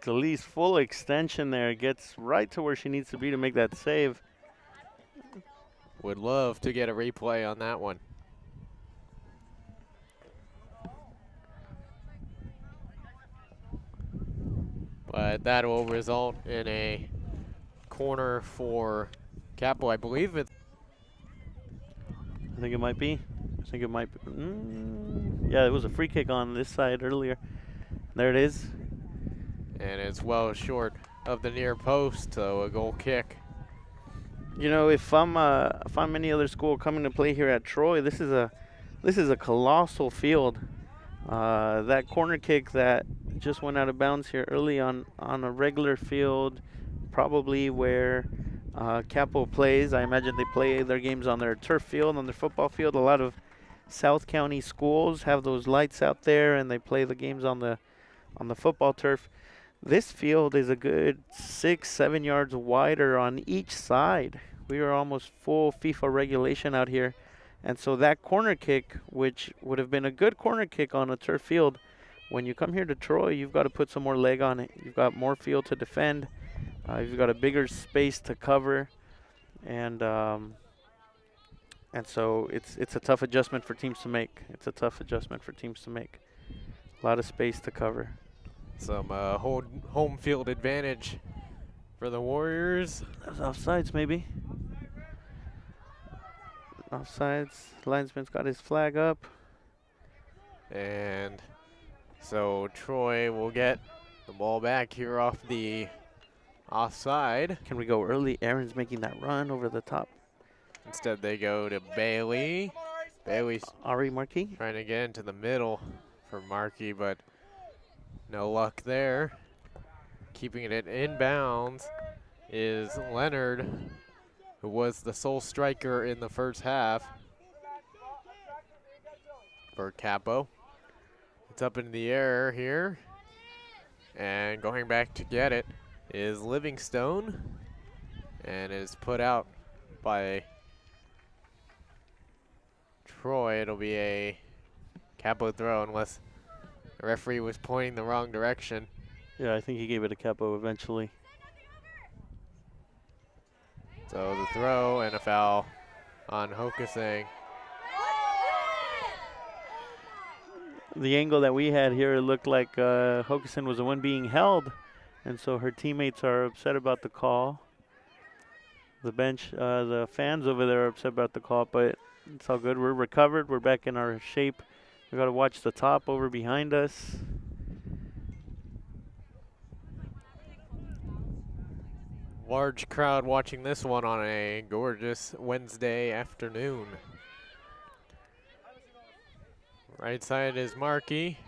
Speaker 2: DeLeast full extension there. Gets right to where she needs to be to make that save.
Speaker 1: Would love to get a replay on that one. But that will result in a corner for Capo, I believe it.
Speaker 2: I think it might be. Yeah, it was a free kick on this side earlier. There it is.
Speaker 1: And it's well short of the near post, so a goal kick.
Speaker 2: You know, if I'm any other school coming to play here at Troy, this is a colossal field. That corner kick that just went out of bounds here early on a regular field, probably where Capo plays. I imagine they play their games on their turf field, on their football field. A lot of South County schools have those lights out there, and they play the games on the football turf. This field is a good 6-7 yards wider on each side. We are almost full FIFA regulation out here. And so that corner kick, which would have been a good corner kick on a turf field, when you come here to Troy, you've got to put some more leg on it. You've got more field to defend. You've got a bigger space to cover. And so it's a tough adjustment for teams to make. A lot of space to cover.
Speaker 1: Some home field advantage for the Warriors.
Speaker 2: Those offsides, maybe. Offsides. Linesman's got his flag up.
Speaker 1: And so Troy will get the ball back here off the offside.
Speaker 2: Can we go early? Aaron's making that run over the top.
Speaker 1: Instead, they go to Bailey. Bailey's
Speaker 2: Ari Markey
Speaker 1: trying to get into the middle for Markey, but no luck there. Keeping it inbounds is Leonard, who was the sole striker in the first half for Capo. It's up in the air here. And going back to get it is Livingstone. And is put out by Troy. It'll be a Capo throw unless the referee was pointing the wrong direction.
Speaker 2: Yeah, I think he gave it to Capo eventually.
Speaker 1: So the throw and a foul on Hokasang.
Speaker 2: the angle that we had here, it looked like Hokusson was the one being held, and so her teammates are upset about the call. The bench, the fans over there are upset about the call, but it's all good. We're recovered. We're back in our shape. We got to watch the top over behind us.
Speaker 1: Large crowd watching this one on a gorgeous Wednesday afternoon. Right side is Markey.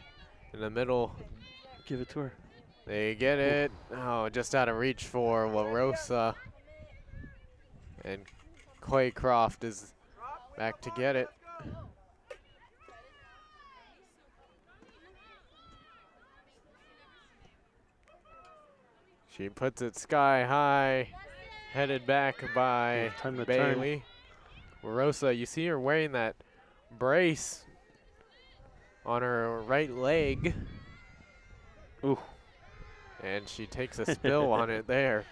Speaker 1: In the middle,
Speaker 2: Give it to her.
Speaker 1: they get it. Oh, just out of reach for La Rosa. And Claycroft is back to get it. She puts it sky high, headed back by Bailey. La Rosa, you see her wearing that brace on her right leg.
Speaker 2: Ooh.
Speaker 1: And she takes a spill on it there.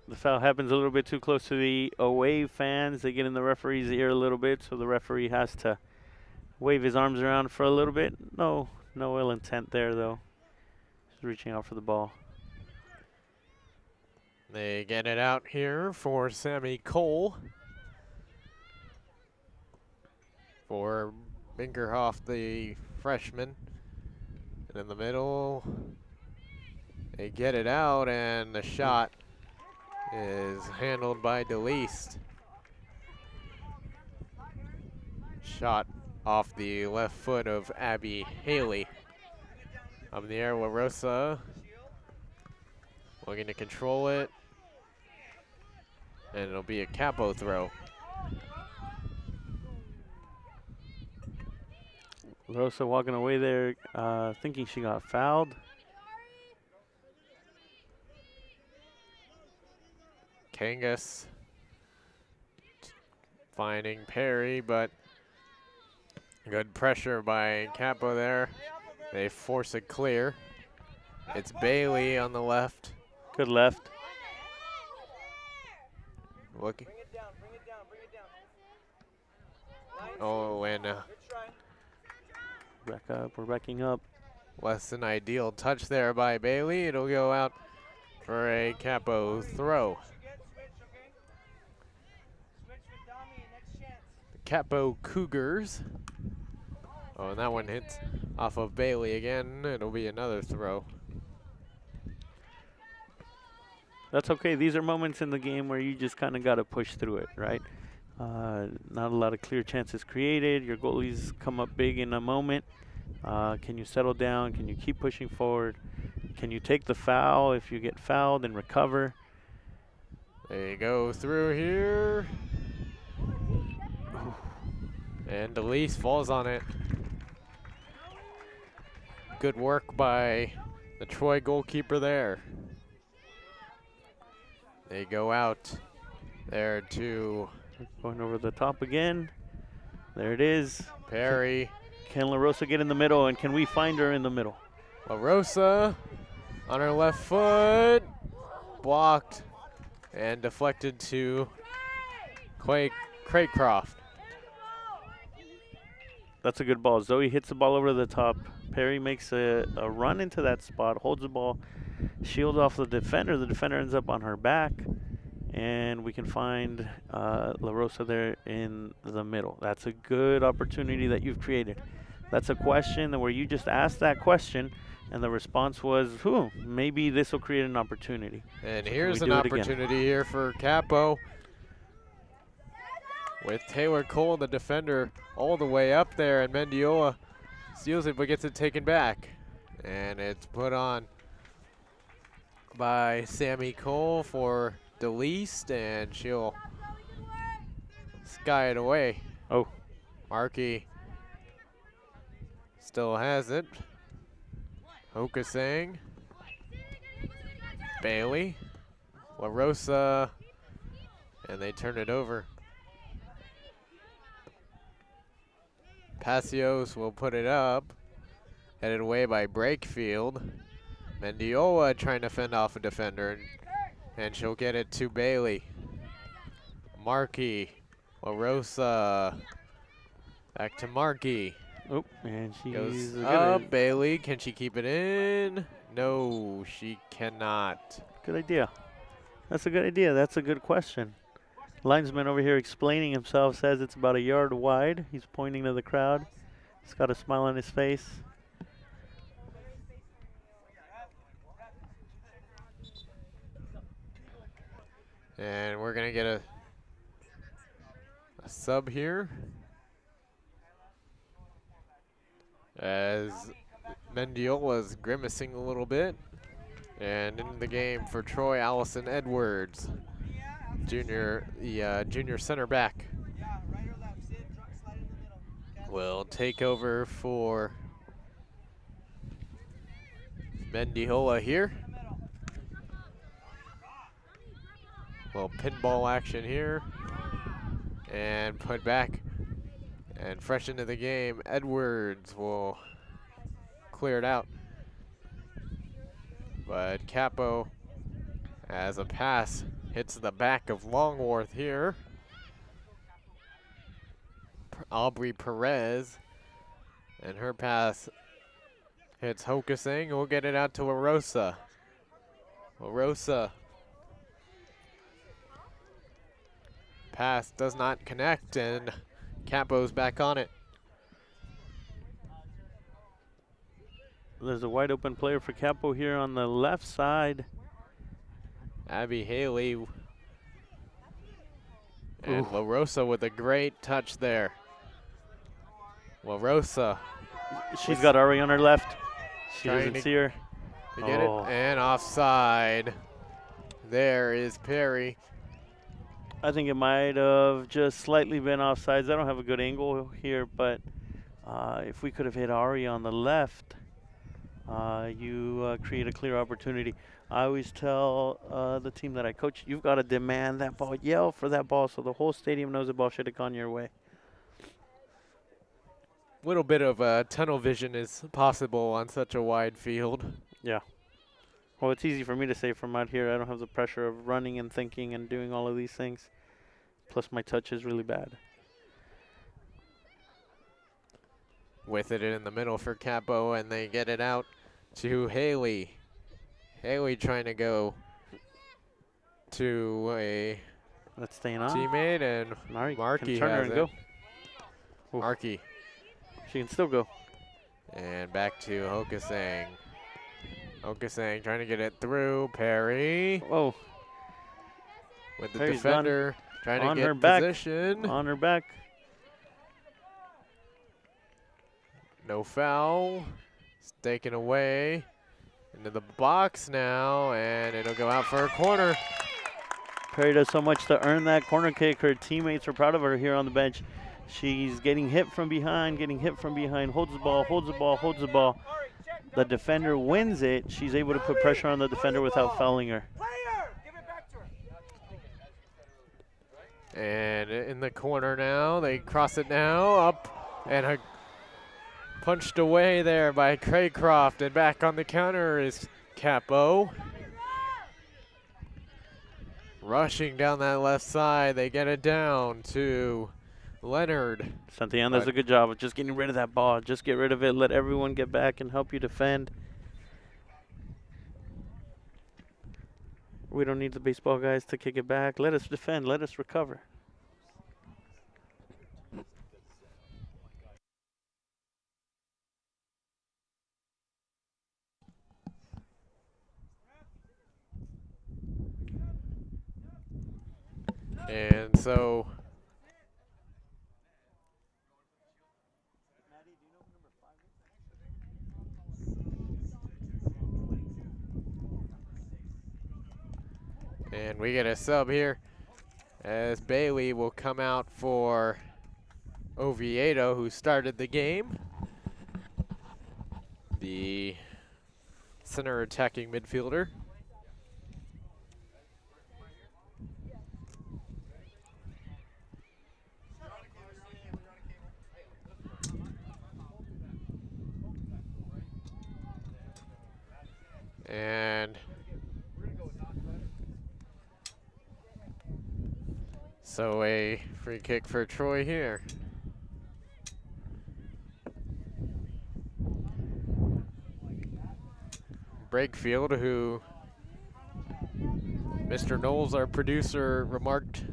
Speaker 2: The foul happens a little bit too close to the away fans. They get in the referee's ear a little bit, so the referee has to wave his arms around for a little bit. No ill intent there, though. Just reaching out for the ball.
Speaker 1: They get it out here for Sammy Cole. For Binkerhoff, the freshman. And in the middle, they get it out, and the shot is handled by DeLeast. Shot off the left foot of Abby Haley. Up in the air, La Rosa looking to control it. And it'll be a capo throw.
Speaker 2: La Rosa walking away there thinking she got fouled.
Speaker 1: Kangas finding Perry, but good pressure by Capo there. They force it clear. It's Bailey on the left.
Speaker 2: Good left.
Speaker 1: Looking.
Speaker 3: Bring it down, bring it down, bring it down.
Speaker 1: Oh, and
Speaker 3: Good try.
Speaker 2: Back up, we're backing up.
Speaker 1: less than ideal touch there by Bailey. It'll go out for a Capo throw. The Capo Cougars. Oh, and that one hits off of Bailey again. It'll be another throw.
Speaker 2: That's okay. These are moments in the game where you just kind of got to push through it, right? Not a lot of clear chances created. Your goalies come up big in a moment. Can you settle down? Can you keep pushing forward? Can you take the foul if you get fouled and recover?
Speaker 1: They go through here. And DeLease falls on it. Good work by the Troy goalkeeper there. They go out there to
Speaker 2: Going over the top again. There it is.
Speaker 1: Perry.
Speaker 2: Can La Rosa get in the middle, and can we find her in the middle?
Speaker 1: La Rosa on her left foot. Blocked and deflected to Craycroft.
Speaker 2: That's a good ball. Zoe hits the ball over the top. Perry makes a run into that spot, holds the ball, shields off the defender. The defender ends up on her back, and we can find La Rosa there in the middle. That's a good opportunity that you've created. That's a question where you just asked that question, and the response was, maybe this will create an opportunity.
Speaker 1: And
Speaker 2: So
Speaker 1: here's
Speaker 2: can
Speaker 1: an
Speaker 2: we do it again?
Speaker 1: opportunity here for Capo. With Taylor Cole, the defender, all the way up there, and Mendiola steals it but gets it taken back. And it's put on by Sammy Cole for DeLeast, and she'll sky it away.
Speaker 2: Oh.
Speaker 1: Markey still has it. Hokasang. Bailey. La Rosa. And they turn it over. Passios will put it up. Headed away by Brakefield. Mendiola trying to fend off a defender. And she'll get it to Bailey. Markey. LaRosa. Back to Markey.
Speaker 2: Oh, and
Speaker 1: Goes
Speaker 2: she's
Speaker 1: up. Bailey, can she keep it in? No, she cannot.
Speaker 2: Good idea. That's a good idea. That's a good question. Linesman over here explaining himself says it's about a yard wide. He's pointing to the crowd. He's got a smile on his face.
Speaker 1: And we're going to get a sub here. As Mendiola's grimacing a little bit. And in the game for Troy, Allison Edwards, junior center back, will take over for Mendiola here. Little pinball action here. And put back. And fresh into the game, Edwards will clear it out. But Capo, as a pass, hits the back of Longworth here. Aubrey Perez, and her pass hits Hokasing. We'll get it out to LaRosa. LaRosa. Pass does not connect, and Capo's back on it.
Speaker 2: There's a wide open player for Capo here on the left side.
Speaker 1: Abby Haley. And LaRosa with a great touch there. LaRosa.
Speaker 2: She's got Ari on her left. She doesn't see her.
Speaker 1: To get it, and offside. There is Perry.
Speaker 2: I think it might have just slightly been offsides. I don't have a good angle here, but if we could have hit Ari on the left, you create a clear opportunity. I always tell the team that I coach, you've got to demand that ball, yell for that ball, so the whole stadium knows the ball should have gone your way.
Speaker 1: Little bit of tunnel vision is possible on such a wide field.
Speaker 2: Yeah. Well, it's easy for me to say from out here. I don't have the pressure of running and thinking and doing all of these things. Plus, my touch is really bad.
Speaker 1: With it in the middle for Capo, and they get it out to Haley. Haley trying to go to a teammate, and Markey
Speaker 2: turn her
Speaker 1: has
Speaker 2: and
Speaker 1: it.
Speaker 2: go.
Speaker 1: Markey.
Speaker 2: She can still go.
Speaker 1: And back to Hokasang. Hokasang trying to get it through. Perry.
Speaker 2: Oh.
Speaker 1: With the
Speaker 2: Perry's
Speaker 1: defender trying
Speaker 2: on
Speaker 1: to get
Speaker 2: her back.
Speaker 1: position.
Speaker 2: On her back.
Speaker 1: No foul. It's taken away into the box now, and it'll go out for a corner.
Speaker 2: Perry does so much to earn that corner kick. Her teammates are proud of her here on the bench. She's getting hit from behind, holds the ball, holds the ball, holds the ball. The defender wins it. She's able to put pressure on the defender without fouling her.
Speaker 1: And in the corner now, they cross it now, up, and punched away there by Craycroft, and back on the counter is Capo. Rushing down that left side, they get it down to Leonard.
Speaker 2: Santillan does a good job of just getting rid of that ball. Just get rid of it, let everyone get back and help you defend. We don't need the baseball guys to kick it back. Let us defend, let us recover.
Speaker 1: And so and we get a sub here as Bailey will come out for Oviedo, who started the game. The center attacking midfielder. And So a free kick for Troy here. Brakefield, who Mr. Knowles, our producer, remarked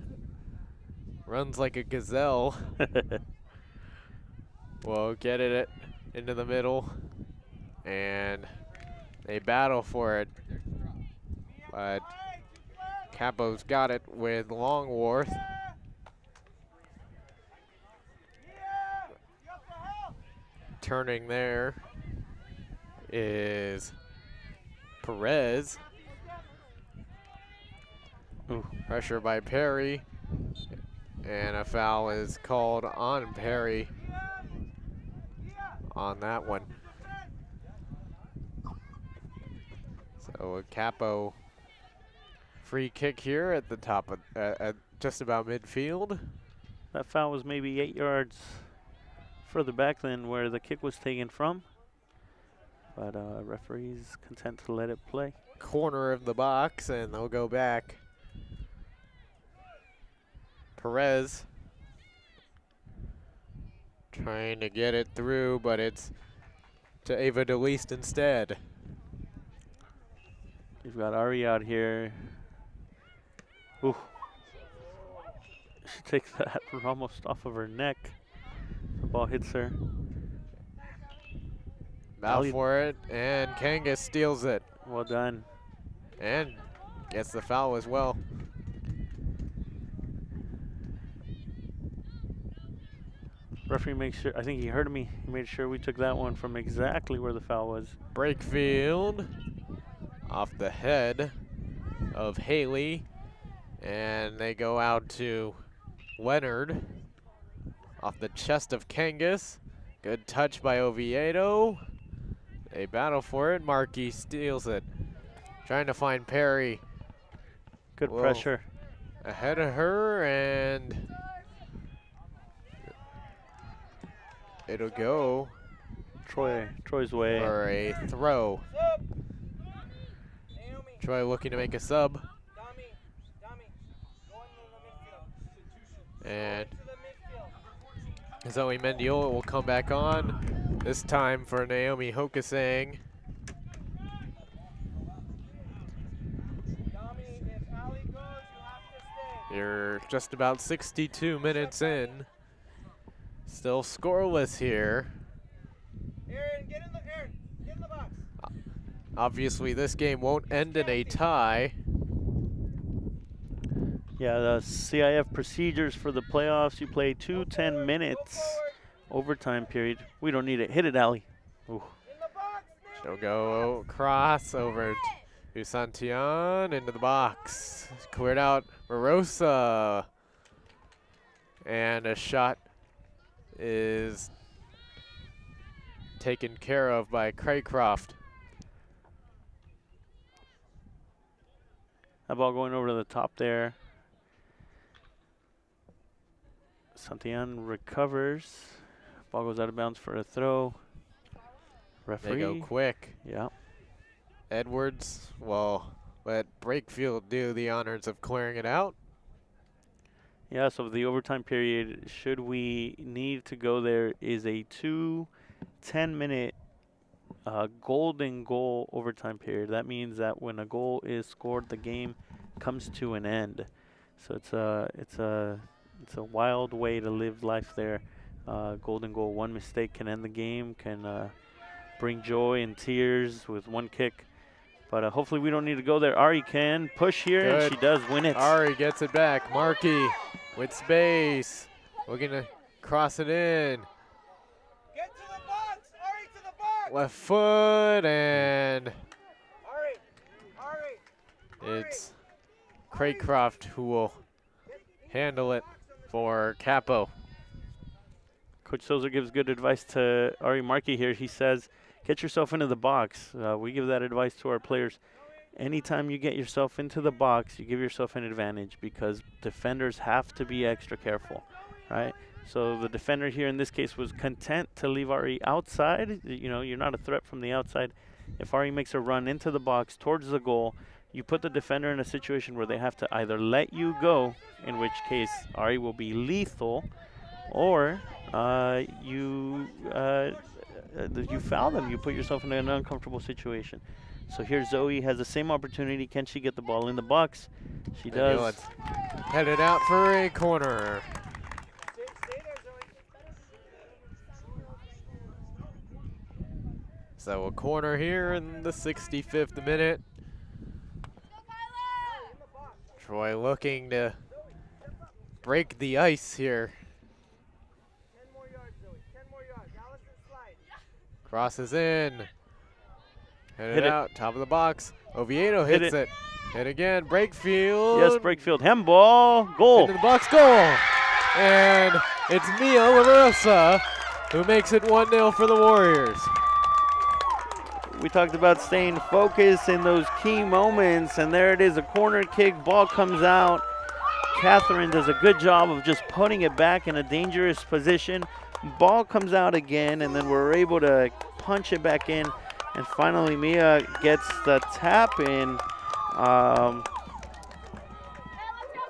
Speaker 1: runs like a gazelle. Will get it into the middle, and they battle for it. But Capo's got it with Longworth. Turning there is Perez.
Speaker 2: Ooh.
Speaker 1: Pressure by Perry, and a foul is called on Perry on that one. So a Capo free kick here at the top of at just about midfield.
Speaker 2: That foul was maybe 8 yards further back than where the kick was taken from, but referee's content to let it play.
Speaker 1: Corner of the box, and they'll go back. Perez trying to get it through, but it's to Ava DeLeast instead.
Speaker 2: You've got Ari out here. Ooh. She takes that almost off of her neck. The ball hits her.
Speaker 1: Out for it, and Kangas steals it.
Speaker 2: Well done.
Speaker 1: And gets the foul as well.
Speaker 2: Referee makes sure, I think he heard me. He made sure we took that one from exactly where the foul was.
Speaker 1: Brakefield off the head of Haley, and they go out to Leonard off the chest of Kangas. Good touch by Oviedo. They battle for it. Markey steals it. Trying to find Perry.
Speaker 2: Good pressure.
Speaker 1: Ahead of her, and it'll go
Speaker 2: Troy's way.
Speaker 1: for a throw. Troy looking to make a sub. And Zoe Mendiola will come back on, this time for Naomi Hokasang. You're just about 62 minutes in. Still scoreless here.
Speaker 3: Aaron, get in the box.
Speaker 1: Obviously, this game won't end in a tie.
Speaker 2: Yeah, the CIF procedures for the playoffs, you play 2 10 minutes overtime period. We don't need it. Hit it, Allie. Ooh.
Speaker 1: She'll go cross over to Santillan into the box. Cleared out Marosa. And a shot is taken care of by Craycroft.
Speaker 2: That ball going over to the top there. Santillan recovers. Ball goes out of bounds for a throw. Referee.
Speaker 1: They go quick.
Speaker 2: Yeah.
Speaker 1: Edwards will let Brakefield do the honors of clearing it out.
Speaker 2: Yeah, so the overtime period, should we need to go there, is a 2 10-minute golden goal overtime period. That means that when a goal is scored, the game comes to an end. So it's a wild way to live life there. Golden goal, one mistake can end the game, can bring joy and tears with one kick. But hopefully we don't need to go there. Ari can push here,
Speaker 1: Good.
Speaker 2: and she does win it.
Speaker 1: Ari gets it back. Markey with space. Looking to cross it in.
Speaker 3: Get to the box. Ari, to the box.
Speaker 1: Left foot, and
Speaker 3: Ari.
Speaker 1: it's Craycroft who will handle it for Capo.
Speaker 2: Coach Souza gives good advice to Ari Markey here. He says, get yourself into the box. We give that advice to our players. Anytime you get yourself into the box, you give yourself an advantage because defenders have to be extra careful, right? So the defender here in this case was content to leave Ari outside. You know, you're not a threat from the outside. If Ari makes a run into the box towards the goal, you put the defender in a situation where they have to either let you go, in which case Ari will be lethal, or you foul them. You put yourself in an uncomfortable situation. So here Zoe has the same opportunity. Can she get the ball in the box? She does.
Speaker 1: Headed out for a corner.
Speaker 3: Stay there, Zoe.
Speaker 1: So a corner here in the 65th minute. Troy looking to break the ice here.
Speaker 3: 10 more yards, Zoe. 10 more yards. Allison, slide.
Speaker 1: Crosses in. Headed
Speaker 2: Hit it.
Speaker 1: out, top of the box. Oviedo
Speaker 2: Hit
Speaker 1: hits
Speaker 2: it.
Speaker 1: it. Hit again, Breakfield.
Speaker 2: Yes, Breakfield. Handball. Goal.
Speaker 1: Into the box, goal. And it's Mia Larosa who makes it 1-0 for the Warriors.
Speaker 2: We talked about staying focused in those key moments, and there it is, a corner kick, ball comes out. Catherine does a good job of just putting it back in a dangerous position. Ball comes out again, and then we're able to punch it back in. And finally, Mia gets the tap in.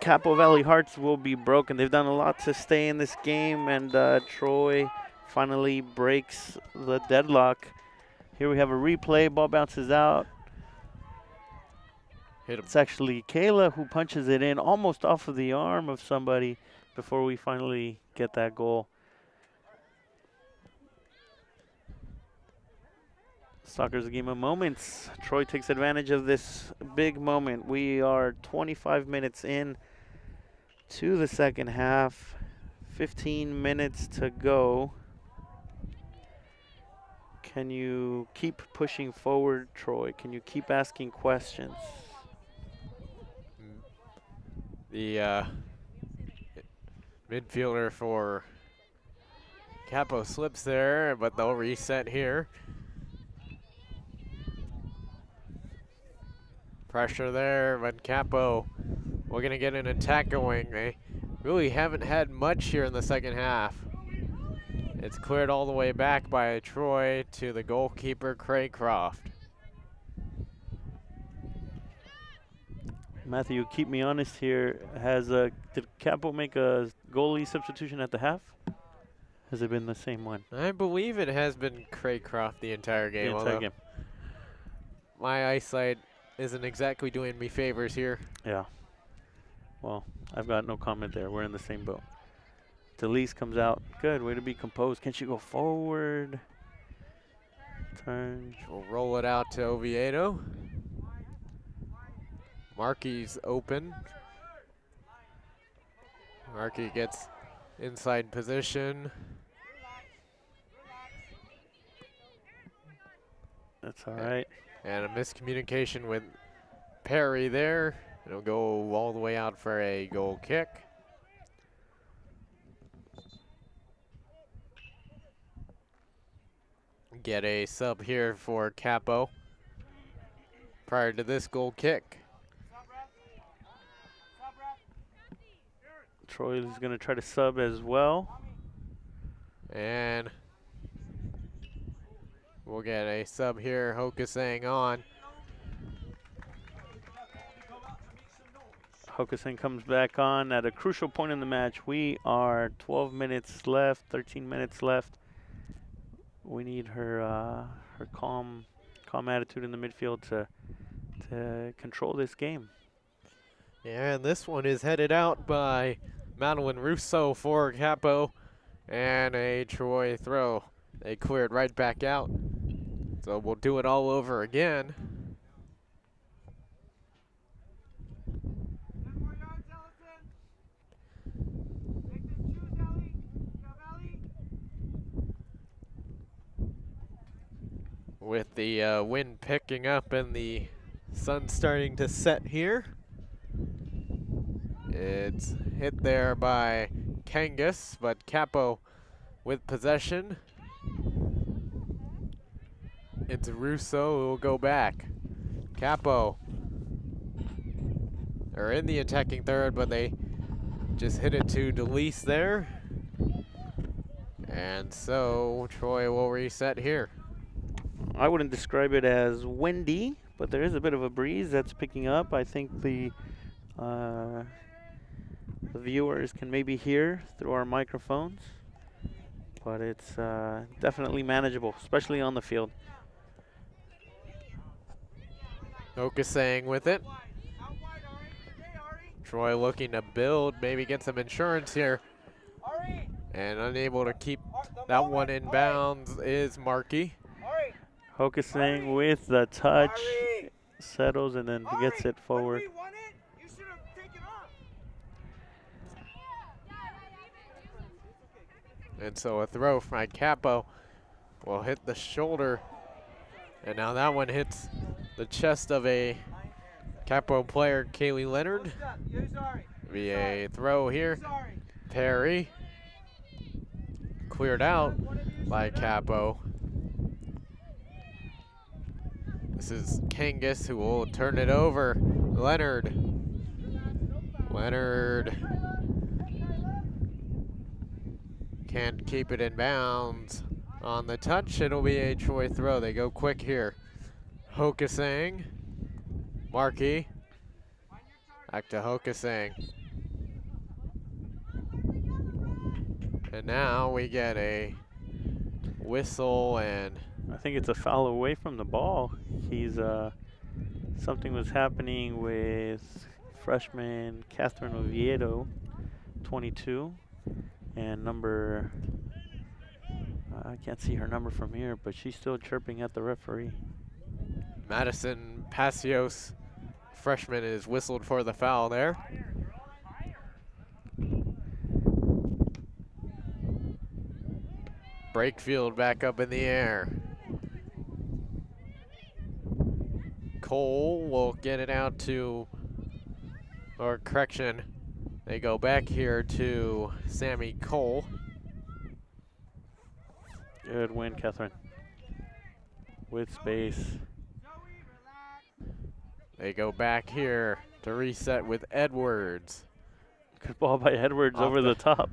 Speaker 2: Capo Valley Hearts will be broken. They've done a lot to stay in this game, and Troy finally breaks the deadlock. Here we have a replay. Ball bounces out.
Speaker 1: Hit him.
Speaker 2: It's actually Kayla who punches it in almost off of the arm of somebody before we finally get that goal. Soccer's a game of moments. Troy takes advantage of this big moment. We are 25 minutes in to the second half. 15 minutes to go. Can you keep pushing forward, Troy? Can you keep asking questions?
Speaker 1: The midfielder for Capo slips there, but they'll reset here. Pressure there, but Capo, we're going to get an attack going. They really haven't had much here in the second half. It's cleared all the way back by Troy to the goalkeeper, Craycroft.
Speaker 2: Matthew, keep me honest here. Did Capo make a goalie substitution at the half? Has it been the same one?
Speaker 1: I believe it has been Craycroft the entire game.
Speaker 2: The entire game.
Speaker 1: My eyesight isn't exactly doing me favors here.
Speaker 2: Yeah. Well, I've got no comment there. We're in the same boat. Delise comes out. Good. Way to be composed. Can she go forward? Turn.
Speaker 1: We'll roll it out to Oviedo. Markey's open. Markey gets inside position.
Speaker 2: That's all right.
Speaker 1: And a miscommunication with Perry there. It'll go all the way out for a goal kick. Get a sub here for Capo prior to this goal kick.
Speaker 2: Troy is going to try to sub as well.
Speaker 1: And we'll get a sub here, Hokusang on.
Speaker 2: Hokusang comes back on at a crucial point in the match. We are 12 minutes left, 13 minutes left. We need her calm attitude in the midfield to control this game.
Speaker 1: Yeah, and this one is headed out by Madeline Russo for Capo, and a Troy throw. They cleared right back out. So we'll do it all over again.
Speaker 3: 10 more yards, Allison. Take the shoes, Ellie. Ellie.
Speaker 1: With the wind picking up and the sun starting to set here. It's hit there by Kangas, but Capo with possession. It's Russo who will go back. Capo are in the attacking third, but they just hit it to Delise there. And so Troy will reset here.
Speaker 2: I wouldn't describe it as windy, but there is a bit of a breeze that's picking up. I think the viewers can maybe hear through our microphones, but it's definitely manageable, especially on the field.
Speaker 1: Focusing with it. Troy looking to build, maybe get some insurance here. And unable to keep that one in bounds is Markey.
Speaker 2: Focusing with the touch, settles and then gets it forward.
Speaker 1: And so a throw from Capo will hit the shoulder. And now that one hits the chest of a Capo player, Kaylee Leonard. Be a throw here. Perry. Cleared out by Capo. This is Kangas who will turn it over. Leonard. Leonard can't keep it in bounds. On the touch, it'll be a Troy throw. They go quick here. Hokasang. Markey. Back to Hokasang. And now we get a whistle, and
Speaker 2: I think it's a foul away from the ball. He's something was happening with freshman Catherine Oviedo, 22, and number, I can't see her number from here, but she's still chirping at the referee.
Speaker 1: Madison Passios, freshman, is whistled for the foul there. Brakefield back up in the air. Cole will get it out to, or correction, they go back here to Sammy Cole.
Speaker 2: Good win, Catherine. With space.
Speaker 1: They go back here to reset with Edwards.
Speaker 2: Good ball by Edwards over the top.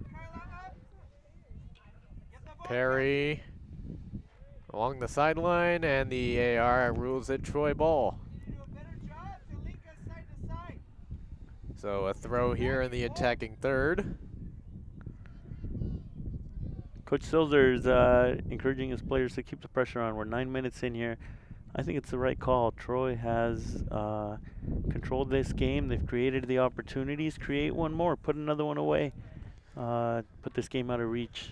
Speaker 1: Perry along the sideline, and the AR rules it Troy ball. So a throw here in the attacking third.
Speaker 2: Coach Silzer is encouraging his players to keep the pressure on. We're 9 minutes in here. I think it's the right call. Troy has controlled this game. They've created the opportunities. Create one more. Put another one away. Put this game out of reach.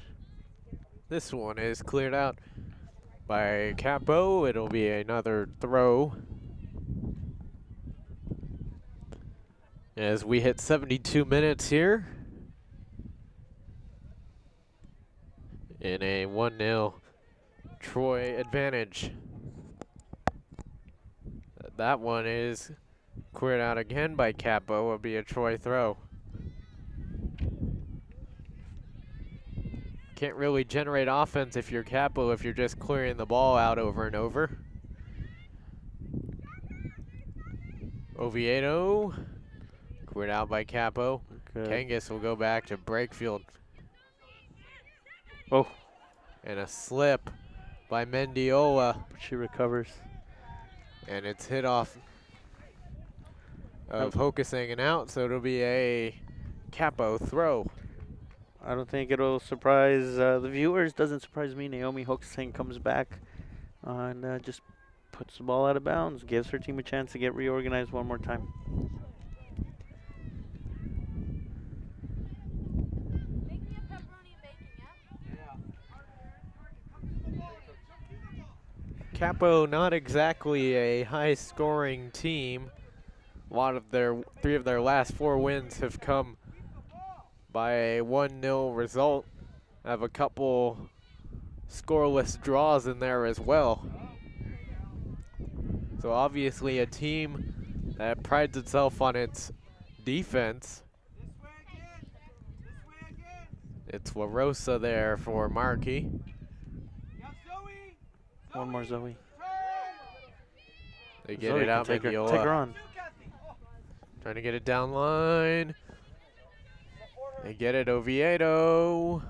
Speaker 1: This one is cleared out by Capo. It'll be another throw. As we hit 72 minutes here in a 1-0 Troy advantage. That one is cleared out again by Capo. It'll be a Troy throw. Can't really generate offense if you're Capo, if you're just clearing the ball out over and over. Oviedo, cleared out by Capo. Kangas will go back to Brakefield.
Speaker 2: Oh.
Speaker 1: And a slip by Mendiola.
Speaker 2: She recovers.
Speaker 1: And it's hit off of Hokasang and out, so it'll be a Capo throw.
Speaker 2: I don't think it'll surprise the viewers. Doesn't surprise me. Naomi Hokasang comes back and just puts the ball out of bounds. Gives her team a chance to get reorganized one more time.
Speaker 1: Capo, not exactly a high-scoring team. A lot of three of their last 4 wins have come by a 1-0 result. Have a couple scoreless draws in there as well. So obviously a team that prides itself on its defense. It's La Rosa there for Markey.
Speaker 2: One more Zoe.
Speaker 1: They get it out,
Speaker 2: take her on.
Speaker 1: Trying to get it down line. They get it, Oviedo.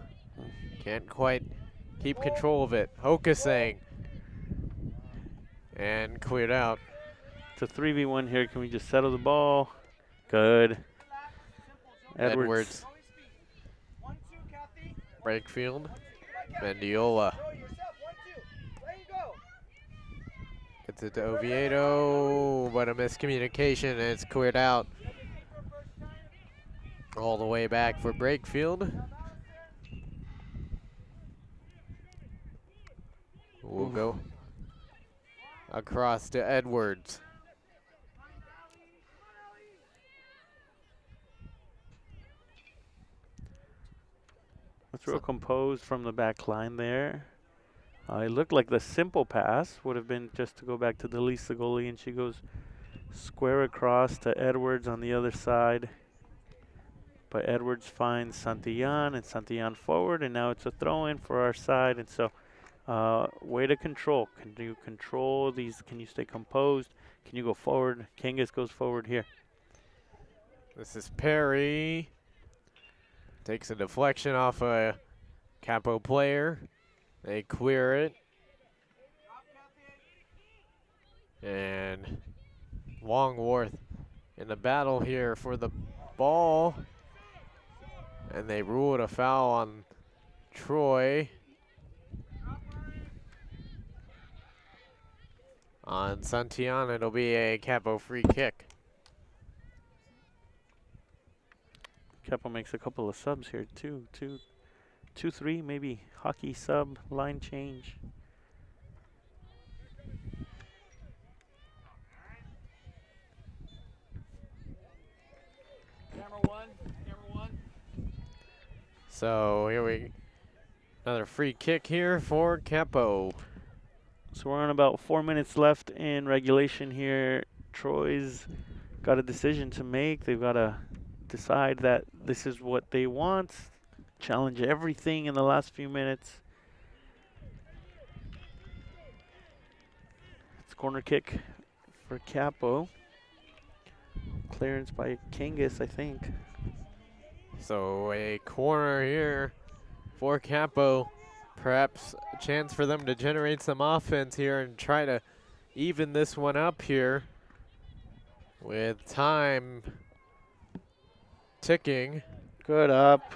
Speaker 1: Can't quite keep control of it. Hokasang. And cleared out
Speaker 2: It's a 3v1 here. Can we just settle the ball? Good.
Speaker 1: Edwards.
Speaker 3: 1-2, Kathy.
Speaker 1: Brakefield. Mendiola.
Speaker 3: Go yourself. 1-2. Lane go.
Speaker 1: Gets it to Oviedo, but a miscommunication and it's cleared out. All the way back for Brakefield. We'll go across to Edwards.
Speaker 2: That's real composed from the back line there. It looked like the simple pass would have been just to go back to Delise, the goalie, and she goes square across to Edwards on the other side. But Edwards finds Santillan, and Santillan forward, and now it's a throw-in for our side. And so, way to control. Can you control these? Can you stay composed? Can you go forward? Kangas goes forward here.
Speaker 1: This is Perry. Takes a deflection off a Capo player. They clear it. And Longworth in the battle here for the ball. And they rule it a foul on Troy. On Santillan, it'll be a Capo free kick.
Speaker 2: Capo makes a couple of subs here, two, three, maybe hockey sub, line change.
Speaker 3: Camera one.
Speaker 1: So here another free kick here for Capo.
Speaker 2: So we're on about 4 minutes left in regulation here. Troy's got a decision to make. They've got to decide that this is what they want, challenge everything in the last few minutes. It's corner kick for Capo. Clearance by Kangas, I think.
Speaker 1: So a corner here for Capo. Perhaps a chance for them to generate some offense here and try to even this one up here with time ticking.
Speaker 2: Good up.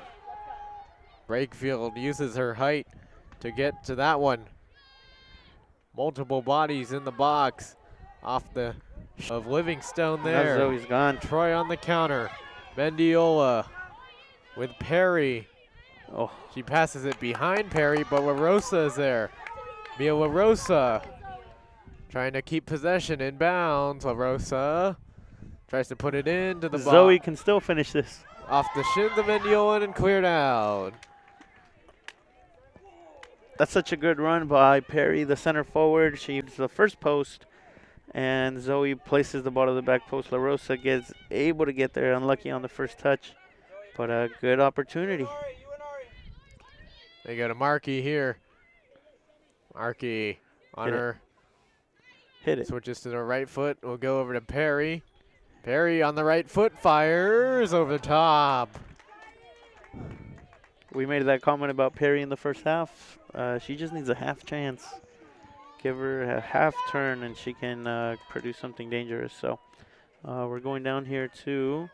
Speaker 1: Brakefield uses her height to get to that one. Multiple bodies in the box off the of Livingstone there.
Speaker 2: Now Zoe's gone.
Speaker 1: Troy on the counter. Mendiola with Perry.
Speaker 2: Oh,
Speaker 1: She passes it behind Perry, but LaRosa is there. Mia LaRosa trying to keep possession inbounds. LaRosa tries to put it into the box.
Speaker 2: Zoe can still finish this.
Speaker 1: Off the shins of Mendiola and cleared out.
Speaker 2: That's such a good run by Perry, the center forward. She uses the first post, and Zoe places the ball to the back post. LaRosa gets able to get there, unlucky on the first touch, but a good opportunity.
Speaker 1: They go to Markey here. Markey on her.
Speaker 2: Hit it.
Speaker 1: Switches to the right foot. We'll go over to Perry. Perry on the right foot fires over the top.
Speaker 2: We made that comment about Perry in the first half. She just needs a half chance. Give her a half turn and she can produce something dangerous. So we're going down here to,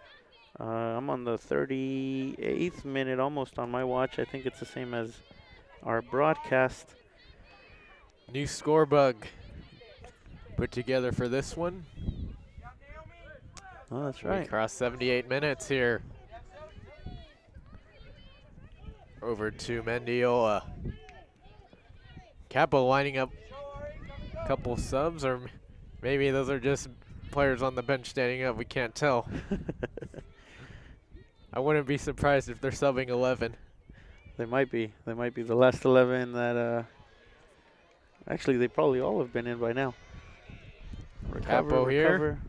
Speaker 2: I'm on the 38th minute almost on my watch. I think it's the same as our broadcast.
Speaker 1: New score bug put together for this one.
Speaker 2: Oh, that's
Speaker 1: We
Speaker 2: right.
Speaker 1: crossed 78 minutes here. Over to Mendiola. Capo lining up a couple subs, or maybe those are just players on the bench standing up. We can't tell. I wouldn't be surprised if they're subbing 11.
Speaker 2: They might be. They might be the last 11 that, actually, they probably all have been in by now.
Speaker 1: Capo here.
Speaker 2: Recover.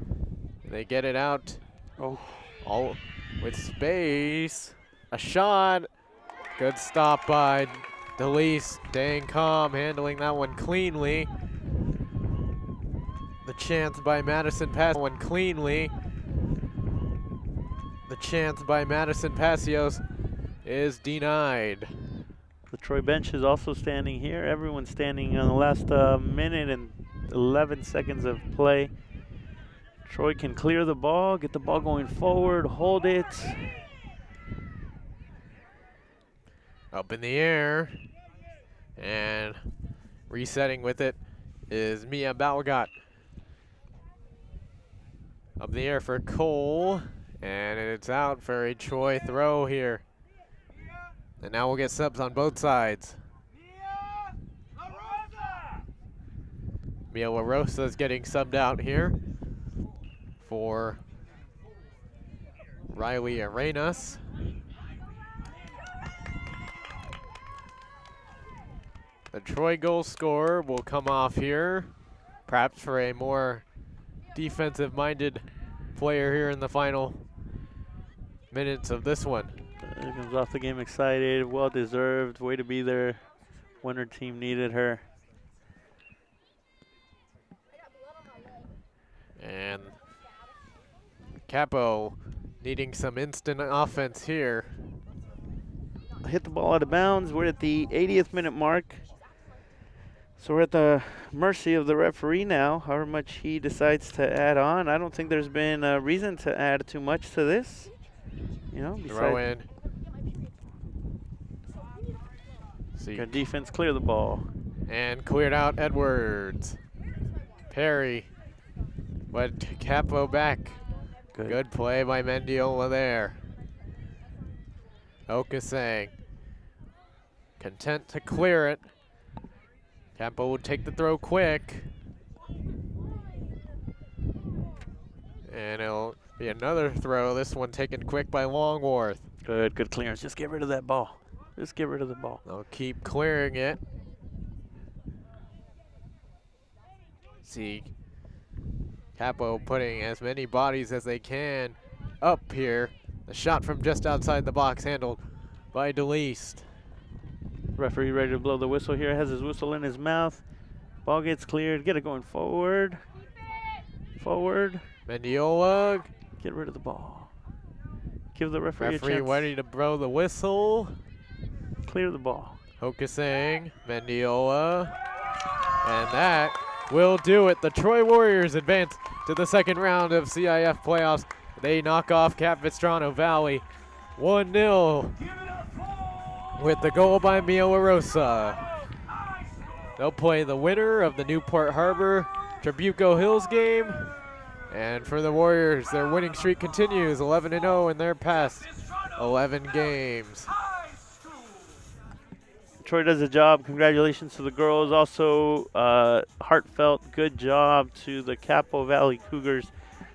Speaker 1: They get it out.
Speaker 2: Oh.
Speaker 1: All with space. A shot. Good stop by Delise. Staying calm, handling that one cleanly. The chance by Madison pass one cleanly. The chance by Madison Passios is denied.
Speaker 2: The Troy bench is also standing here. Everyone's standing on the last minute and 11 seconds of play. Troy can clear the ball, get the ball going forward, hold it.
Speaker 1: Up in the air. And resetting with it is Mia Balgat. Up in the air for Cole. And it's out for a Troy throw here. And now we'll get subs on both sides. Mia LaRosa is getting subbed out here for Riley Arenas. The Troy goal scorer will come off here, perhaps for a more defensive-minded player here in the final minutes of this one.
Speaker 2: Comes off the game excited, well-deserved, way to be there when her team needed her.
Speaker 1: And Capo needing some instant offense here.
Speaker 2: Hit the ball out of bounds. We're at the 80th minute mark. So we're at the mercy of the referee now, however much he decides to add on. I don't think there's been a reason to add too much to this. You know,
Speaker 1: throw in.
Speaker 2: Good defense, clear the ball.
Speaker 1: And cleared out Edwards. Perry, but Capo back. Good play by Mendiola there. Okasang, content to clear it. Capo will take the throw quick. And it'll be another throw, this one taken quick by Longworth.
Speaker 2: Good clearance. Just get rid of that ball. Just get rid of the ball.
Speaker 1: They'll keep clearing it. See Capo putting as many bodies as they can up here. The shot from just outside the box handled by DeLeast.
Speaker 2: Referee ready to blow the whistle here. Has his whistle in his mouth. Ball gets cleared. Get it going forward. Forward.
Speaker 1: Mendiola.
Speaker 2: Get rid of the ball. Give the referee a chance.
Speaker 1: Ready to blow the whistle.
Speaker 2: Clear the ball.
Speaker 1: Hokasang, Mendiola. And that will do it. The Troy Warriors advance to the second round of CIF playoffs. They knock off Capistrano Valley 1-0 with the goal by Mia LaRosa. They'll play the winner of the Newport Harbor Trabuco Hills game. And for the Warriors, their winning streak continues, 11-0 in their past 11 games.
Speaker 2: Troy does a job. Congratulations to the girls. Also, heartfelt good job to the Capo Valley Cougars,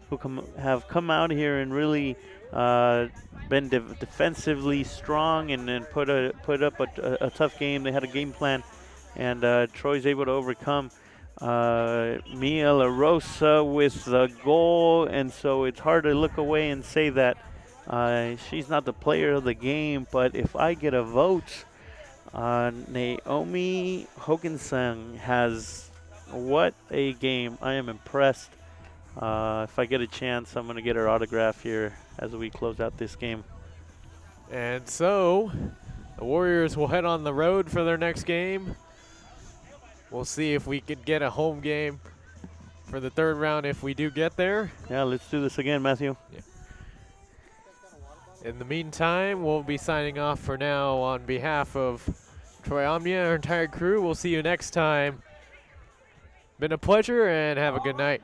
Speaker 2: who have come out here and really been defensively strong and put up a tough game. They had a game plan, and Troy's able to overcome. Mia LaRosa with the goal, and so it's hard to look away and say that she's not the player of the game. But if I get a vote, Naomi Hoganson has, what a game. I am impressed. If I get a chance, I'm going to get her autograph here as we close out this game.
Speaker 1: And so the Warriors will head on the road for their next game. We'll see if we could get a home game for the third round if we do get there.
Speaker 2: Yeah, let's do this again, Matthew.
Speaker 1: Yeah. In the meantime, we'll be signing off for now on behalf of Troy Omnia, our entire crew. We'll see you next time. Been a pleasure, and have a good night.